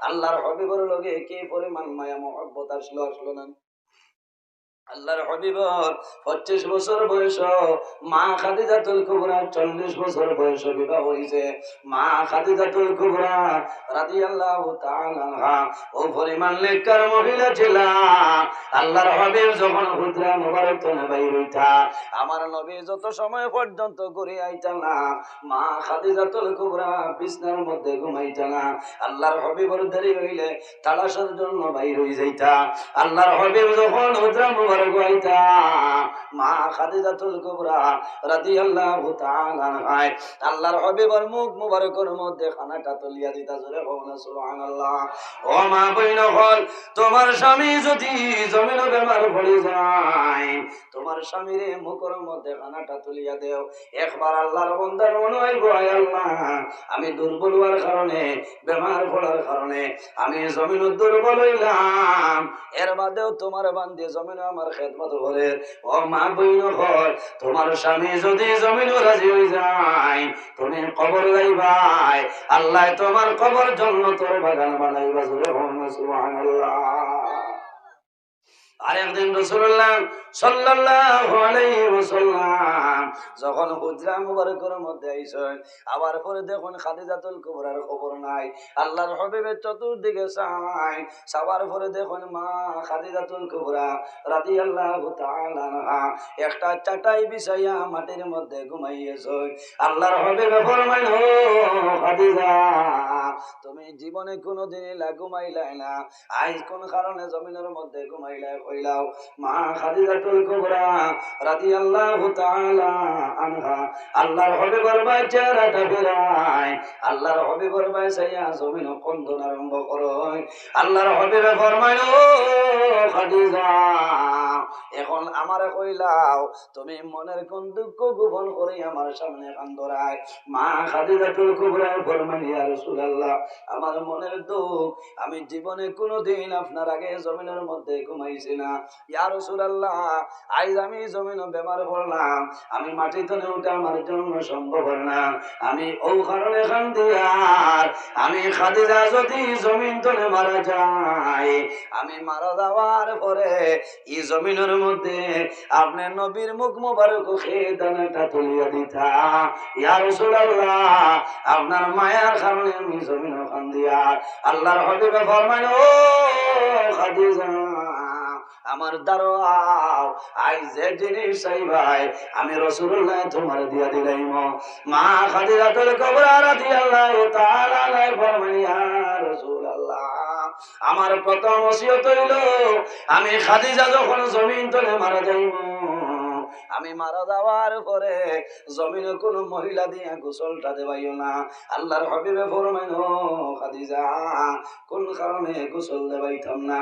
Speaker 2: আল্লাহর হাবিবের লগে কি পরিমাণ মায়া মহব্বত আসলো না? আল্লাহর হাবিবর 25 বছর বয়স, মা খাদিজাতুল কুবরা 40 বছর বয়স বিবাহ হইছে। মা খাদিজাতুল কুবরা রাদিয়াল্লাহু তাআলা আনহা ও পরিমাণ নেককার মহিলা ছিল। আল্লাহর হাবিব যখন হুজরা মুবারক তনে বাইর হইতা, আমার নবী যত সময় পর্যন্ত ঘুরে আইতা না, মা খাদিজাতুল কুবরা বিছনার মধ্যে ঘুমাইতা না। আল্লাহর হাবিবর দেরি হইলে তালাশের জন্য বাইর হই যাইতা। আল্লাহর হাবিব যখন হুজরা গাইতা, মা খাদিজাতুল কুবরা রাদিয়াল্লাহু তাআলা আনহা আল্লাহর হাবিবের মুখ মুবারকের মধ্যে খানাটা তুলিয়া দিতা। জোরে বলুন সুবহানাল্লাহ। ও মা বইন হল, তোমার স্বামী যদি জমিনে বেমার পড়ে যায়, তোমার স্বামীর মুখের মধ্যে খানাটা তুলিয়া দেও। একবার আল্লাহর বান্দার মনে হয় আয় আল্লাহ আমি দুর্বল হওয়ার কারণে, বেমার পড়ার কারণে আমি জমিনে দুর্বল হইলাম, এর বাদেও তোমার বান্দে জমিনে আমার খেদমত করে। ও মা বইন হল, তোমার স্বামী যদি জমিনে রাজি হয়ে যায়, তুমি কবর যাইবাই, আল্লাহ তোমার কবর জান্নাতের বাগান বানাইবা। জোরে বলুন সুবহানাল্লাহ। আরেকদিন রাসূলুল্লাহ সাল্লাল্লাহু আলাইহি ওয়াসাল্লাম যখন হুজরা মুবারকের মধ্যে আইছেন, আবার পরে দেখুন খাদিজাতুল কুবরার খবর নাই। আল্লাহর হাবিবের চতুর্দিকে চাই, সবার পরে দেখুন মা খাদিজাতুল কুবরা রাদিয়াল্লাহু তাআলা আনহা একটা চাটাই বিছাইয়া মাটির মধ্যে ঘুমাইয়েছেন। আল্লাহর হাবিব ফরমাইল, ও খাদিজা তুমি জীবনে কোনোদিন ঘুমাইলাই না, আজ কোন কারণে জমিনের মধ্যে ঘুমাইলাই কইলাও। মা খাদিজাতুল কুবরা রাদিয়াল্লাহু তাআলা আনহা আল্লাহর হাবিবের ভাই চেহারাটা ফিরায়, আল্লাহর হাবিবের ভাই সাইয়া জমিন কন্দন আরম্ভ করয়। আল্লাহর হাবিবে ফরমায়, ও খাদিজা, এখন আমারে কইলাও তুমি মনের কোন দুঃখ গোপন করে আমার সামনে কান্দরায়। মা খাদিজাতুল কুবরা ফরমায়, ইয়া রাসূলুল্লাহ, আমার মনের দুঃখ, আমি জীবনে কোনোদিন আপনার আগে জমিনের মধ্যে ঘুমাইছি না। ইয়া রাসূলুল্লাহ, আজ আমি জমিন বেমার পড়লাম, আমি মাটিতে উঠা আমার জন্য সম্ভব না, আমি ও কারণে কান্দি। আর আমি খাদিজা যদি জমিন তলে মারা যায়, আমি মারা যাওয়ার পরে এই জমিনের মধ্যে আপনার নবীর মুখ মোবারক খেয়ে দানাটা তুলিয়া দিতা। ইয়া রাসূলুল্লাহ, আপনার মায়ার কারণে আমি জমিন কান্দিয়া। আল্লাহর হাবিব ফরমায়, ও খাদিজা, আমার দাঁড়াও, আজ যে জিনিস চাইবাই আমি রাসূলুল্লাহ তোমার দিয়া দিলাইম। মা খাদিজাতুল কুবরা রাদিয়াল্লাহু তাআলা আনহা ফরমায়, ইয়া রাসূলুল্লাহ, আমার প্রথম ওসিয়ত হইল আমি খাদিজা যখন জমিন তলে মারা যাইব, আমি মারা যাওয়ার পরে জমিনে কোন মহিলা দিয়া গোসলটা দেবাইও না। আল্লাহর হাবিবে ফরমায়, ও খাদিজা, কোন কারণে গোসল দেবাইতাম না?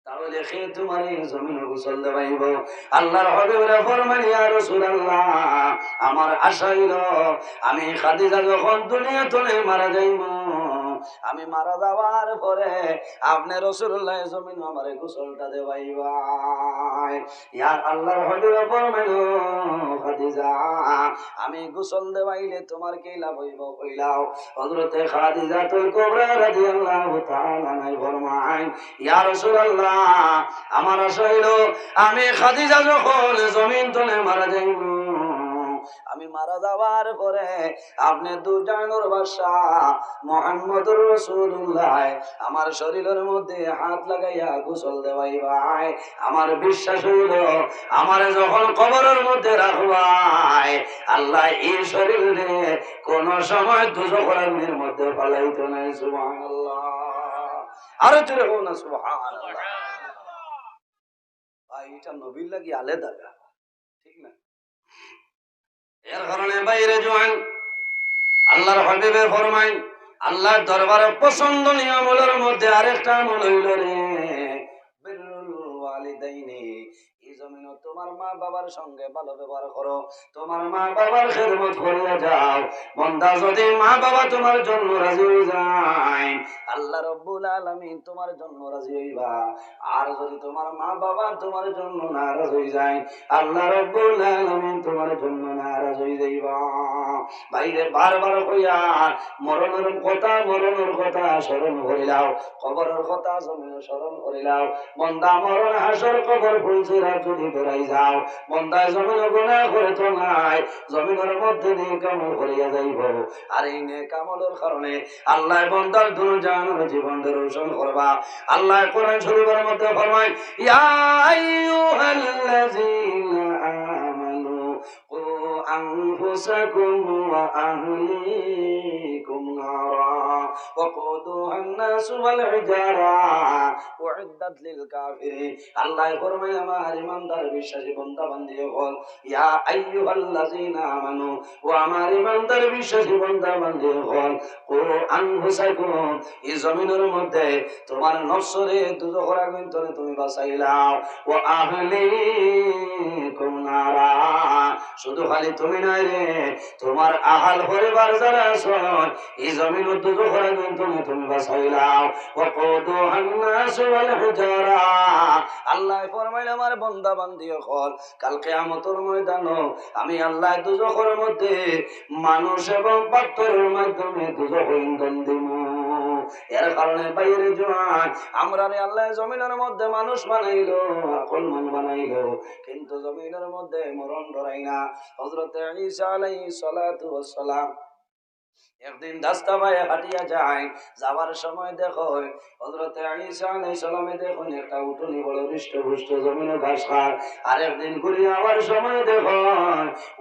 Speaker 2: তাহলে সে তোমার জমিন গোসল দেবাইব। আল্লাহর হাবিবরা ফরমান, ইয়া রাসূলুল্লাহ, আমার আশা হইল আমি খাদিজা যখন দুনিয়া তলে মারা যাইব, আমি মারা যাওয়ার পরে আপনি রাসূলুল্লাহ জমিন আমারে গোসলটা দেবাইবা। ইয়া আল্লাহর হাবিব ফরমান, খাদিজা, আমি গোসল দেবাইলে তোমার কি লাভ হইব কইলাও। হযরতে খাদিজাতুল কুবরা রাদিয়াল্লাহু তাআলা আনহা ফরমায়, ইয়া রাসূলুল্লাহ, আমার আশা হইল আমি খাদিজা যখন জমিন তলে মারা যাইব, আমি মারা যাওয়ার পরে আপনি দুজানোর বাদশা মুহাম্মদুর রাসূলুল্লাহ আমার শরীরের মধ্যে হাত লাগাইয়া গোসল দেওয়াইবাই। আমার বিশ্বাস হইল আমার যখন কবরের মধ্যে রাখবাই, আল্লাহ এই শরীরে কোন সময় দুজখের আগুনের মধ্যে ফেলাইতো না। সুবহানাল্লাহ, আরো জোরে হোক না সুবহানাল্লাহ। ভাই, এটা নবীর লাগি আলাদা, ঠিক না? এর কারণে বাইরে জোয়ান আল্লাহর হাবিবে ফরমায়, আল্লাহর দরবারে পছন্দনীয় আমলের মধ্যে আরেকটা আমল হইল রে বিররুল ওয়ালিদাইনি। এই জমিনে তোমার মা বাবার সঙ্গে ভালো ব্যবহার করো, তোমার মা বাবার খেদমত করিয়া যাও। বান্দা যদি মা বাবা তোমার জন্য রাজি হয়ে যায়, আল্লাহ রাব্বুল আলামিন তোমার জন্য রাজি হইবা। আর যদি তোমার মা বাবা তোমার জন্য নারাজ হয়ে যায়, আল্লাহ রাব্বুল আলামিন তোমার জন্য নারাজ হয়ে যাইবা। বাইরে বারবার কইয়া মরণের কথা স্মরণ করিলাও, কবরের কথা জমিনে স্মরণ করিলাও। বান্দা মরণ হাসর কবর ফুলছিরা যদি ধরাই যাও, বান্দায় জমিনে গুনাহ করে তো নাই, জমিনের মধ্যে নেক আমল করিয়া যাইব। আর এই নেক আমলের কারণে আল্লাহ বান্দার দুনিয়ার জীবনকে রোশন করবা। আল্লাহ কোরআন শরীফের মধ্যে ফরমায়, ইয়া আইয়ুহাল্লাযীনা আমানু কু আনফুসাকুম ওয়া আহলিকুম নারা ওয়াকুদুহা আন-নাস ওয়াল হিজারা উইদ্দাত লিল কাফিরিন। আল্লাহ ফরমায়, আমার ইমানদার বিশ্বাসী বান্দা বান্দী হল, ইয়া আইয়ুহাল্লাযীনা আমানু, ও আমার ইমানদার বিশ্বাসী বান্দা বান্দী হল, কু আনফুসাকুম, এই জমিনের মধ্যে তোমার নফসরে দুজখের আগুন থেকে তুমি বাঁচাইলাও। ওয়া আহলিকুম নারা, শুধু খালি তুমি নাই রে, তোমার আহাল পরিবার যারা আছো এই জমিনের দুজখের আগুন থেকে তুমি বাঁচাইলাও। ওয়াকুদুহা আন-নাস ওয়াল হিজারা। আল্লাহ ফরমাইল, আমার বান্দা বান্দী হল, কাল কিয়ামতের ময়দানে আমি আল্লাহ দুজখের মধ্যে মানুষ এবং পাথরের মাধ্যমে দুজখ ইন্ধন দিব। এর কারণে বাইরে জোয়ান আমরা আল্লাহ জমিনের মধ্যে মানুষ বানাইলো, আকল মান বানাইলো, কিন্তু জমিনের মধ্যে মরণ ধরাই না। হযরত ঈসা আলাইহিস সালাতু ওয়াস সালাম একদিন রাস্তা বায়ে হাঁটিয়া যায়, যাওয়ার সময় দেখো হযরতে ঈসা আলাইহিস সালামে দেখুন একটা উটনি বড় হৃষ্টপুষ্ট জমিনে ঘাস খায়। আর একদিন ঘুরে যাওয়ার সময় দেখো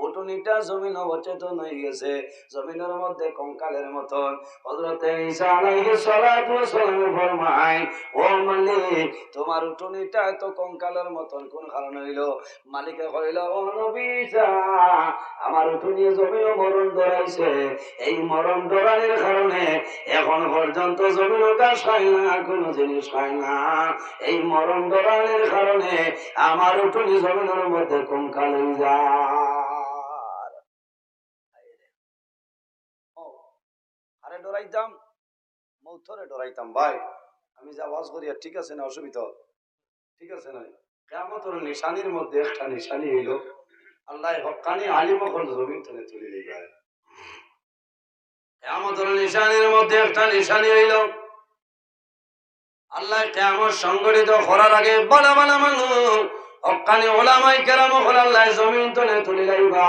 Speaker 2: উটনিটা জমিন অচেতন হয়ে গেছে, জমিনের মধ্যে কঙ্কালের মতন। হযরতে ঈসা আলাইহিস সালাতু ওয়াস সালাম ফরমায়, ও মালিক, তোমার উটনিটা তো কঙ্কালের মতন কোন কারণে হইলো? মালিকে কইল, ও নবী ঈসা, আমার উটনি জমিনে মরণ ধরাইছে, এই মরণ ধরানোর কারণে এখন পর্যন্ত জমিন ঘাস খায় না, কোনো জিনিস খায় না। এই মরণ ধরানোর কারণে আমার উঠুনি জমিনের মধ্যে কঙ্কাল হয়ে যায়। আরে ডরাইতাম, মৌথরে ডরাইতাম ভাই। আমি যা ওয়াজ করি ঠিক আছে না? অসুবিধা ঠিক আছে না? কিয়ামতের নিশানির মধ্যে একটা নিশানি হইল আল্লাহ হক্কানি আলিম হল জমিন থেকে তুলে দিবে। কিয়ামতের নিশানির মধ্যে একটা নিশানি হইল আল্লাহ কিয়ামত সংগঠিত করার আগে বড় বড় মানুষ হক্কানি ওলামায়ে কেরাম হল আল্লাহ জমিন থেকে তুলে লাইবা।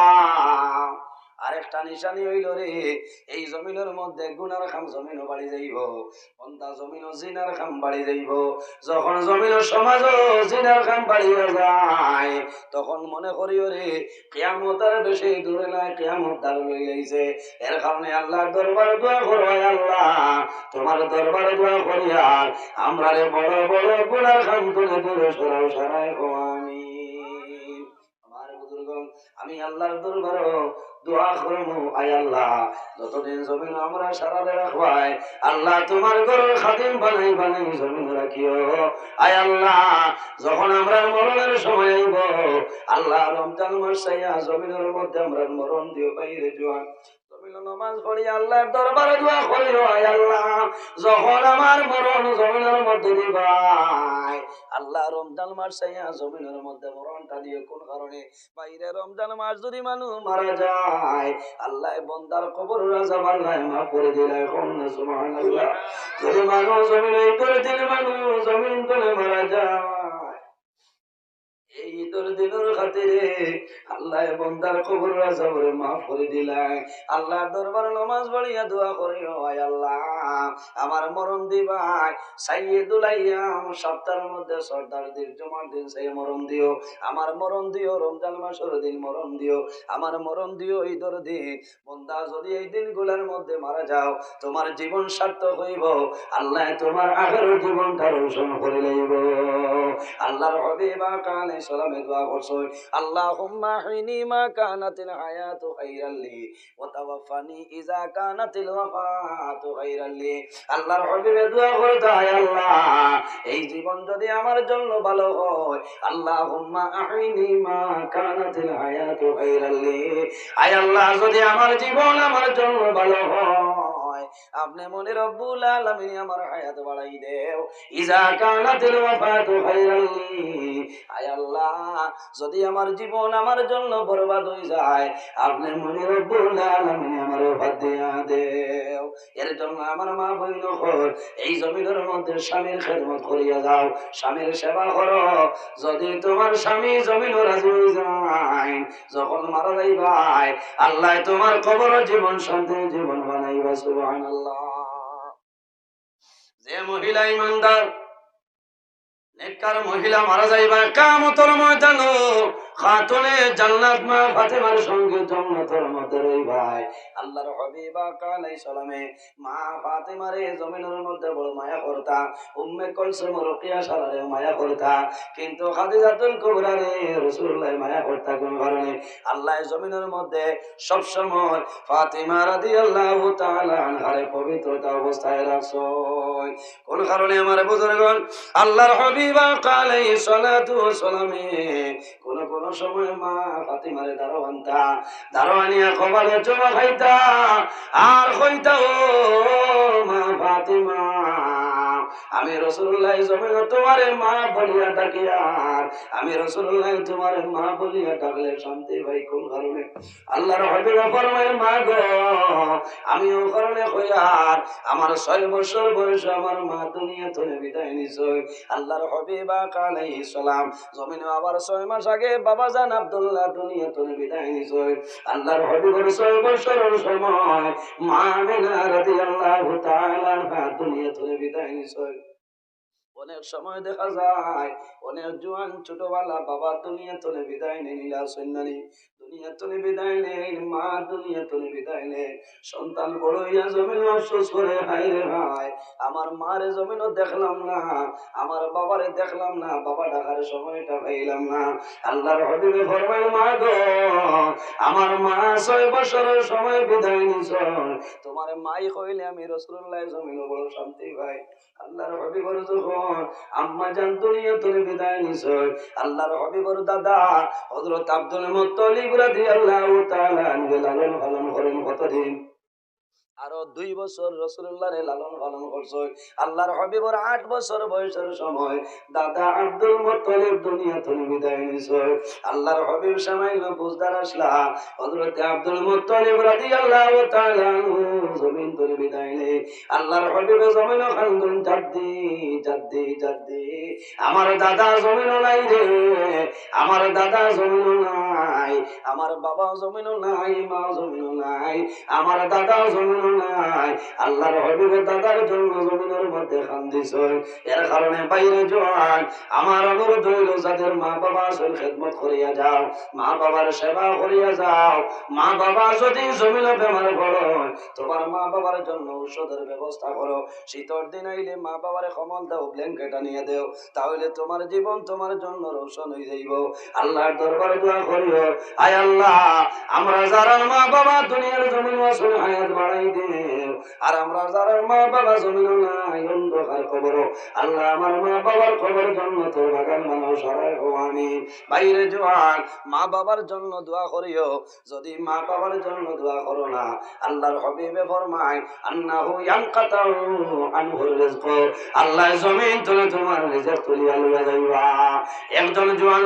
Speaker 2: আরেকটা নিশানি হইল রে, এই জমিনের মধ্যে গুনার খাম জমিনও বাড়ি যাইব, বন্দা জমিনও জিনার খাম বাড়ি যাইব। যখন জমিনের সমাজ জিনার খাম বাড়িয়া যায়, তখন মনে করিও রে কিয়ামত আর বেশি দূরে নাই, কিয়ামত দাঁড় লই আইছে। এর কারণে আল্লাহর দরবারে দোয়া করো, আল্লাহ তোমার দরবারে দোয়া করি আর আমরা রে বড় বড় গুনার খাম তুলে দূরে সরাও, সারাই আমিন। আমার বুজুর্গণ, আমি আল্লাহর দরবারে দোয়া করবো, আয় আল্লাহ যতদিন জমিন আমরা সারাতে রাখবাই, আল্লাহ তোমার ঘরের খাদিম বানাই বানাই জমিন রাখিও। আয় আল্লাহ যখন আমরা মরণের সময় আইব, আল্লাহ রমজান মাস চাইয়া জমিনের মধ্যে আমরা মরণ দিও, বাইরে জোয়ান নামাজ পড়ি আল্লাহর দরবারে দোয়া করি, আয় আল্লাহ যখন আমার মরণ জমিনের মধ্যে দিবাই, আল্লাহ রমজান মাস চাইয়া জমিনের মধ্যে মরণটা দিও। কোন কারণে? বাইরে রমজান মাস যদি মানুষ মারা যায়, আল্লাহ বন্দার কবর রাজা বাল্লায় মাফ করে দিলে। সুবহানাল্লাহ। যদি মানুষ জমিনে করে দিলে মানুষ জমিন তলে মারা যায়, এই ঈদের দিনের খাতিরে আল্লাহ বন্দার কবর রাজাবরে মাফ করে দিলাই। আল্লাহর দরবারে নামাজ পড়িয়া দোয়া করি, আয় আল্লাহ আমার মরণ দিবাই সাইয়্যিদুল আইয়াম সপ্তাহের মধ্যে সর্দারদের জমার দিন সেই মরণ দিও, আমার মরণ দিও রমজান মাসের দিন মরণ দিও, আমার মরণ দিও ঈদের দিন। বন্দা যদি এই দিনগুলোর মধ্যে মারা যাও, তোমার জীবন সার্থক হইব, আল্লাহ তোমার আগের জীবনটা রোশন করে লইব। আল্লাহর হাবিব আলাইহিস সালামে দোয়া করছেন, আল্লাহুম্মা হিনি মা কানাতিল হায়াতু খাইরাল লি ওয়া তাওয়াফানি ইযা কানাতিল ওয়াফাতু খাইরাল লি। আল্লাহর হাবিবে দোয়া করতে, আয় আল্লাহ এই জীবন যদি আমার জন্য ভালো হয়, আল্লাহুম্মা আহিনি মা কানাতিল হায়াতু খাইরাল লি। আয় আল্লাহ যদি আমার জীবন আমার জন্য ভালো হয়, আপনি মনে রব্বুল আলামিন আমার হায়াত বাড়াই দেও। ইযা কানাতিল ওয়াফাতু খাইরাল লি। আয় আল্লাহ যদি আমার জীবন আমার জন্য বরবাদ হয়ে যায়, আপনি মনে রব্বুল আলামিন আমার ওফাত দিয়া দেও। এর জন্য আমার মা বইন এই জমিনের মধ্যে স্বামীর খেদমত করিয়া যাও, স্বামীর সেবা করো। যদি তোমার স্বামী জমিন রাজি হয়ে যায়, যখন মারা যাইবাই, আল্লাহ তোমার কবর জীবন শান্তি জীবন বানাইবা। সুবহানাল্লাহ। যে মহিলা ইমানদার নেককার মহিলা মারা যাইবা, কিয়ামতের ময়দানে খাতুনে জান্নাত মা ফাতেমার সঙ্গে জান্নাতের মধ্যে রইবাই। আল্লাহর হাবিব আলাইহিস সালামে মা ফাতেমারে জমিনের মধ্যে বড় মায়া করতা, উম্মে কুলসুম রুকিয়া সারারে মায়া করতা, কিন্তু খাদিজাতুল কুবরা রে রাসূলুল্লাহ মায়া করতা কোন কারণে? আল্লাহ জমিনের মধ্যে সব সময় ফাতেমা রাদিয়াল্লাহু তাআলা আনহারে পবিত্রতা অবস্থায় রাখছেন। কোন কারণে আমার বুজুর্গগণ? আল্লাহর হাবিব আলাইহিস সালাতু ওয়াস সালামে কোন কোন সময় মা ফাতেমারে দারোয়ানতা, দারোয়ানিয়া খবরে জমা খাইতা আর কইতা, ও মা ফাতেমা আমি রাসূলুল্লাহ জমিন তোমারে মা বলিয়া ডাকি, আর আমি রাসূলুল্লাহ তোমারে মা বলিয়া ডাকলে শান্তি ভাই কোন কারণে? আল্লাহর হাবিব ফরমায় মা গো আমি ও কারণে হইয়ার আমার 6 বছর বয়সে আমার মা দুনিয়া থেকে বিদায় নিছে। আল্লাহর হাবিব আলাইহিস সালাম জমিনে আবার 6 মাস আগে বাবা জান আব্দুল্লাহ দুনিয়া থেকে বিদায় নিছে। আল্লাহর হাবিবের 6 বছরের সময় মা আমিনা রাদিয়াল্লাহু তাআলা আনহা দুনিয়া থেকে বিদায় নিছে। অনেক সময় দেখা যায় অনেক জোয়ান ছোটবেলা বাবা দুনিয়া থেকে বিদায় নিলা সন্ন্যানি দুনিয়া থেকে বিদায় নেই, মা দুনিয়া থেকে বিদায় নেই। সন্তান বড় হইয়া জমিন আফসোস করে হায় রে হায় আমার মারে জমিনও দেখলাম না, আমার বাবারে দেখলাম না, বাবা ডাকার সময়টা পাইলাম না। আল্লাহর হাবিবে ফরমায় মা গো আমার মা 6 বছরের সময় বিদায় নিছ, তোমার মাই হইলে আমি রাসূলুল্লাহ জমিন বড় শান্তি পাই। আল্লাহর হাবিবর যখন আম্মা জান দুনিয়া থেকে বিদায় নিছে, আল্লাহর হাবিবর দাদা হযরত আব্দুল মুত্তালিব রাদিয়াল্লাহু তাআলা আনহু লালন পালন করেন কতদিন? আরো 2 বছর রাসূলুল্লাহরে লালন পালন করছে। আল্লাহর হাবিবর 8 বছর বয়সের সময় দাদা আব্দুল মুত্তালিব দুনিয়া থেকে বিদায় নিছে। আল্লাহর হাবিব সামাইল বুঝদার আসলা হযরত আব্দুল মুত্তালিব রাদিয়াল্লাহু তাআলা আনহু জমিন থেকে বিদায় নেই। আল্লাহর হাবিব জমিন খান্দুন জাদ্দি জাদ্দি জাদ্দি আমার দাদা জমিন নাই রে, আমার দাদা জমিন নাই, আমার বাবা জমিন নাই, মা জমিন নাই, আমার দাদা জমিন নাই। আল্লাহর হাবিবের দাদার জন্য জমিনের মধ্যে কান্দিছে। এর কারণে বাইরে জোয়ান আমার অনুরোধ হইল যাদের মা বাবা আসল খেদমত করিয়া যাও, মা বাবার সেবা করিয়া যাও। মা বাবা যদি জমিনে বেমার পড়ো তোমার মা বাবার জন্য ঔষধের ব্যবস্থা করো। শীতর দিন আইলে মা বাবার কম্বল দাও, ব্ল্যাঙ্কেট আনিয়ে দেও, তাহলে তোমার জীবন তোমার জন্য রোশন হয়ে যাইব। আল্লাহর দরবারে দোয়া করিও আয় আল্লাহ আমরা যারা মা বাবা দুনিয়ার জমিন আসল হায়াত বাড়াই দেও, আর আমরা যারা মা বাবা জমিন নাই অন্ধকার কবর, আল্লাহ আমার মা বাবার কবর জান্নাতের বাগান বানাও সরাই হো আমি। বাইরে জোয়ান মা বাবার জন্য দোয়া করিও, যদি মা বাবার জন্য দোয়া করো না আল্লাহর হাবিবে ফরমায় আন্নাহু ইয়ানকাতাউ আনহুর রিজক, আল্লাহ জমিন থেকে তোমার রিজিক তুলিয়া লইয়া যাইবা। একজন জোয়ান